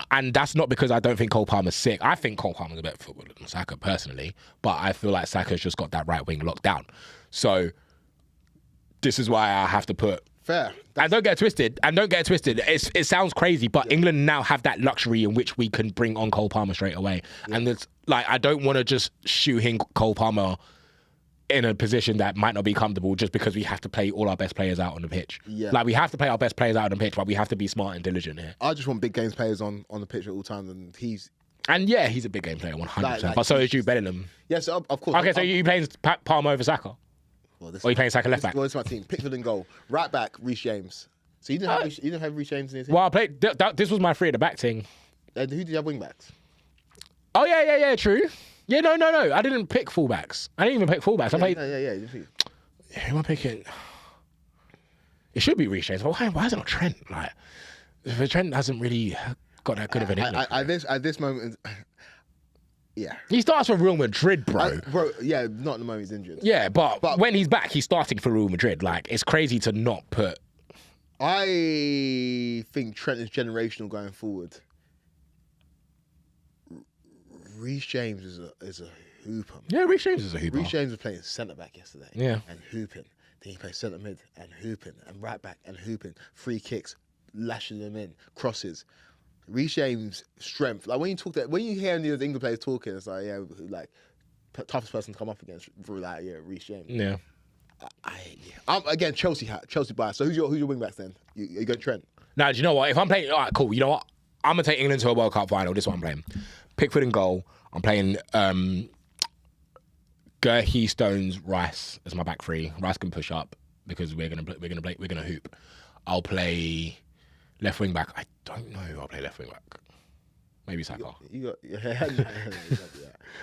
and that's not because I don't think Cole Palmer's sick. I think Cole Palmer's a better footballer than Saka personally, but I feel like Saka's just got that right wing locked down. So, this is why I have to put. Fair. And don't get it twisted. It sounds crazy, but England now have that luxury in which we can bring on Cole Palmer straight away. Yeah. And it's like, I don't want to just shoe in Cole Palmer in a position that might not be comfortable just because we have to play all our best players out on the pitch. Yeah. Like, we have to play our best players out on the pitch, but we have to be smart and diligent here. I just want big games players on the pitch at all times, and he's a big game player, 100%. But so is Jude Bellingham. Yes, of course. Okay, so you playing Palmer over Saka? Or are you playing Saka left back? Well, this is my team. Pickford and goal. Right back, Reece James. So you didn't have Reece James in your team? Well, I played. This was my 3 at the back thing. Who did you have wing backs? Oh yeah, true. Yeah, no. I didn't pick fullbacks. I didn't even pick fullbacks. I played. Yeah. Who am I picking? It should be Reece James. But why is it not Trent? Like, if Trent hasn't really got that good of an England. At this moment, yeah. He starts for Real Madrid, bro. Yeah, not at the moment he's injured. Yeah, but when he's back, he's starting for Real Madrid. Like, it's crazy to not put. I think Trent is generational going forward. Reece James is a hooper. Yeah, Reece James is a hooper. Reece James was playing centre back yesterday. Yeah. And hooping. Then he plays centre mid and hooping, and right back and hooping. Free kicks, lashing them in, crosses. Reece James' strength. Like, when you hear any of the England players talking, it's like, yeah, like, toughest person to come up against through that, Reece James. Yeah. Again, Chelsea bias. So who's your wing backs then? You going Trent? Now, do you know what? If I'm playing, all right, cool. You know what? I'm gonna take England to a World Cup final. This is what I'm playing. Pickford in goal. I'm playing Gerhe, Stones, Rice as my back 3. Rice can push up because we're gonna hoop. I'll play left wing back. I don't know who I'll play left wing back. Maybe Saka.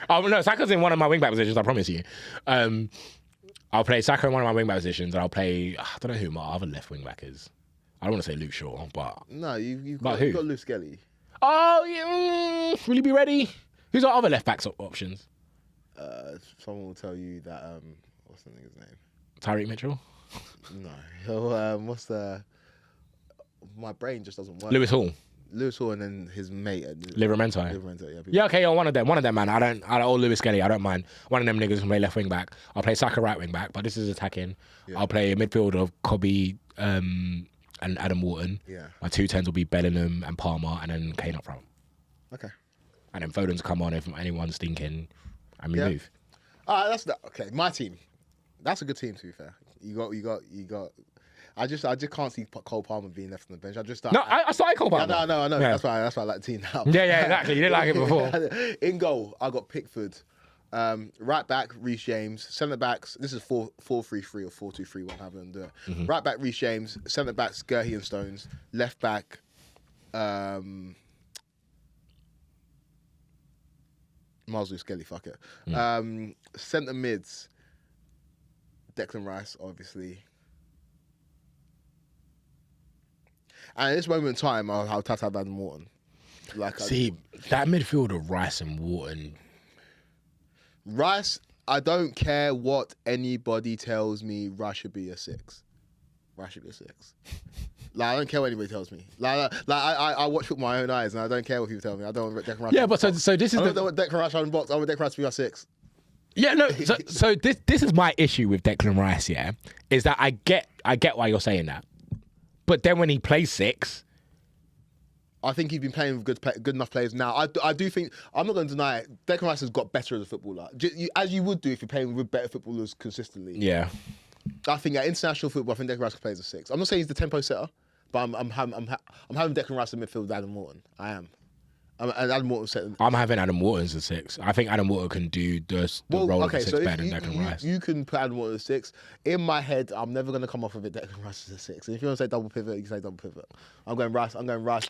Oh no, Saka's in one of my wing back positions. I promise you. I'll play Saka in one of my wing back positions, and I'll play. I don't know who my other left wing back is. I don't want to say Luke Shaw, but no, you've got Luke Skelly. Oh, yeah, will you be ready? Who's our other left backs options? Someone will tell you that. What's the nigga's name? Tyreek Mitchell. No. What's the? My brain just doesn't work. Lewis Hall, and then his mate. Livermento. Yeah, okay, one of them, man. I don't. Or Lewis Skelly. I don't mind. One of them niggas can play left wing back. I'll play Saka right wing back, but this is attacking. Yeah. I'll play a midfield of Kobe and Adam Wharton. Yeah. My 2 10s will be Bellingham and Palmer, and then Kane up front. Okay. And then Foden's come on if anyone's thinking, and we move. Okay. My team. That's a good team, to be fair. You got. I just can't see Cole Palmer being left on the bench. I started Cole Palmer. Yeah, no. Yeah. That's why I like the team now. Yeah, exactly. You didn't like it before. In goal, I got Pickford. Right back, Reece James. Centre backs, this is 4-3-3 or 4-2-3-1, however you do it. Mm-hmm. Right back, Reece James. Centre backs, Gerhe and Stones. Left back, Miles Skelly, fuck it. Centre mids, Declan Rice, obviously. And at this moment in time, I'll have Adam Wharton. That midfield of Rice and Wharton. Rice, I don't care what anybody tells me, Rice should be a 6. Rice should be a 6. Like, I don't care what anybody tells me. I watch with my own eyes, and I don't care what people tell me. I don't want Declan Rice. Yeah, but so this is I don't want Declan Rice on the box. I want Declan Rice to be my 6. Yeah, no. So this is my issue with Declan Rice. Yeah, is that I get why you're saying that, but then when he plays 6. I think he's been playing with good enough players now. I do think, I'm not going to deny it, Declan Rice has got better as a footballer. As you would do if you're playing with better footballers consistently. Yeah. I think at international football, I think Declan Rice can play as a 6. I'm not saying he's the tempo setter, but I'm having Declan Rice in midfield with Adam Morton. I am. And Adam Morton setting. I'm having Adam Morton as a 6. I think Adam Morton can do the role of a 6 better than Declan Rice. You can put Adam Morton as a 6. In my head, I'm never going to come off of it. Declan Rice is a 6. And if you want to say double pivot, you can say double pivot. I'm going Rice.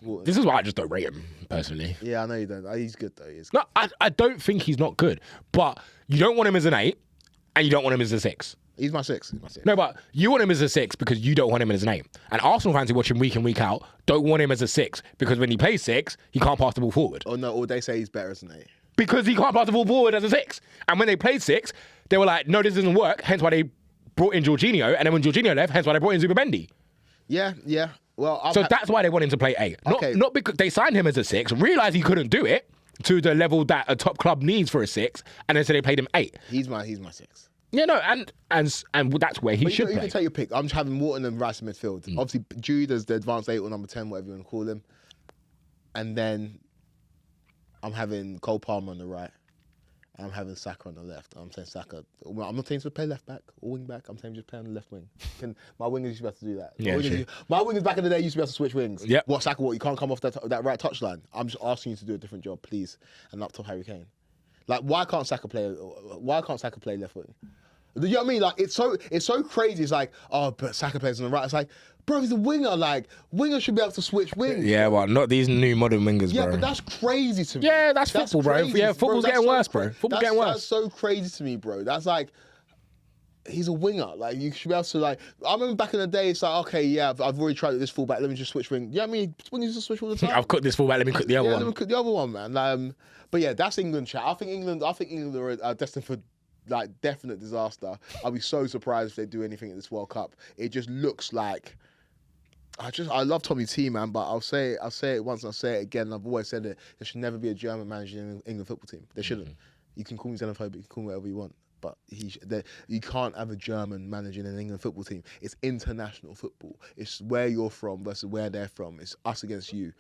Morton. This is why I just don't rate him personally. Yeah, I know you don't. He's good though. No, I don't think he's not good, but you don't want him as an 8, and you don't want him as a 6. He's my 6. No, but you want him as a 6 because you don't want him as an 8. And Arsenal fans who watch him week in, week out don't want him as a 6 because when he plays 6, he can't pass the ball forward. Oh no, or they say he's better as an 8. Because he can't pass the ball forward as a 6. And when they played 6, they were like, no, this doesn't work, hence why they brought in Jorginho. And then when Jorginho left, hence why they brought in Zubimendi. Yeah. Well, that's why they want him to play 8. Okay. Not because they signed him as a 6, realised he couldn't do it to the level that a top club needs for a 6, and then so they played him 8. He's my 6. Yeah, no, and that's where he should play. You can take your pick. I'm just having Morton and Rice in midfield. Obviously, Jude as the advanced 8 or number 10, whatever you want to call him. And then I'm having Cole Palmer on the right. And I'm having Saka on the left. I'm saying Saka. Well, I'm not saying to play left back or wing back. I'm saying just play on the left wing. My wingers used to be able to do that. Yeah, my wingers back in the day used to be able to switch wings. Yep. Saka, you can't come off that right touchline. I'm just asking you to do a different job, please. And up top Harry Kane. Like, why can't Saka play left wing? You know what I mean? Like, it's so crazy. It's like, oh, but Saka plays on the right. It's like, bro, he's a winger. Like, wingers should be able to switch wings. Yeah, well, not these new modern wingers, bro. Yeah, but that's crazy to me. Yeah, that's football, bro. Yeah, football's getting worse, bro. Football's getting worse. That's so crazy to me, bro. That's like, he's a winger. Like, you should be able to, like, I remember back in the day, it's like, okay, yeah, I've already tried this fullback. Let me just switch wing. You know what I mean? Wingers just switch all the time. I've cooked this fullback. Let me cook the other one. Let me cook the other one, man. But yeah, that's England chat. I think England are destined for, like, definite disaster. I'll be so surprised if they do anything at this World Cup. It just looks like, I love Tommy T, man, but I'll say it once and I'll say it again. I've always said it. There should never be a German manager in the England football team. There shouldn't. You can call me xenophobic, you can call me whatever you want, but you can't have a German manager in an England football team. It's international football. It's where you're from versus where they're from. It's us against you.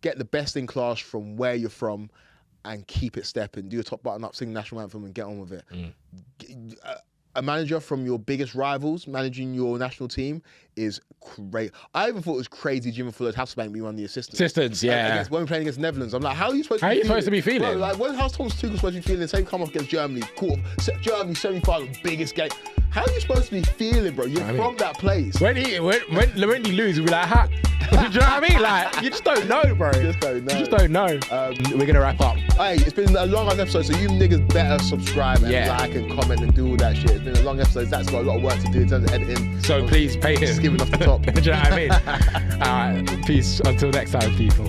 Get the best in class from where you're from and keep it stepping. Do your top button up, sing national anthem and get on with it. A manager from your biggest rivals managing your national team is great. I even thought it was crazy Jimmy Fuller's Hafsbank being one of the assistants. Yeah. When we're playing against Netherlands, I'm like, how are you supposed to be feeling? Bro, like, how's Thomas Tuchel supposed to be feeling? Same come off against Germany, Germany semi-final, biggest game. How are you supposed to be feeling, bro? You're from that place. When he loses, we'll be like, ha. Do you know what I mean? Like, you just don't know, bro. You just don't know. We're going to wrap up. Hey, it's been a long episode, so you niggas better subscribe and like and comment and do all that shit. It's been a long episode. That's got a lot of work to do in terms of editing. So please pay him. Just giving off the top. Do you know what I mean? All right. Peace. Until next time, people.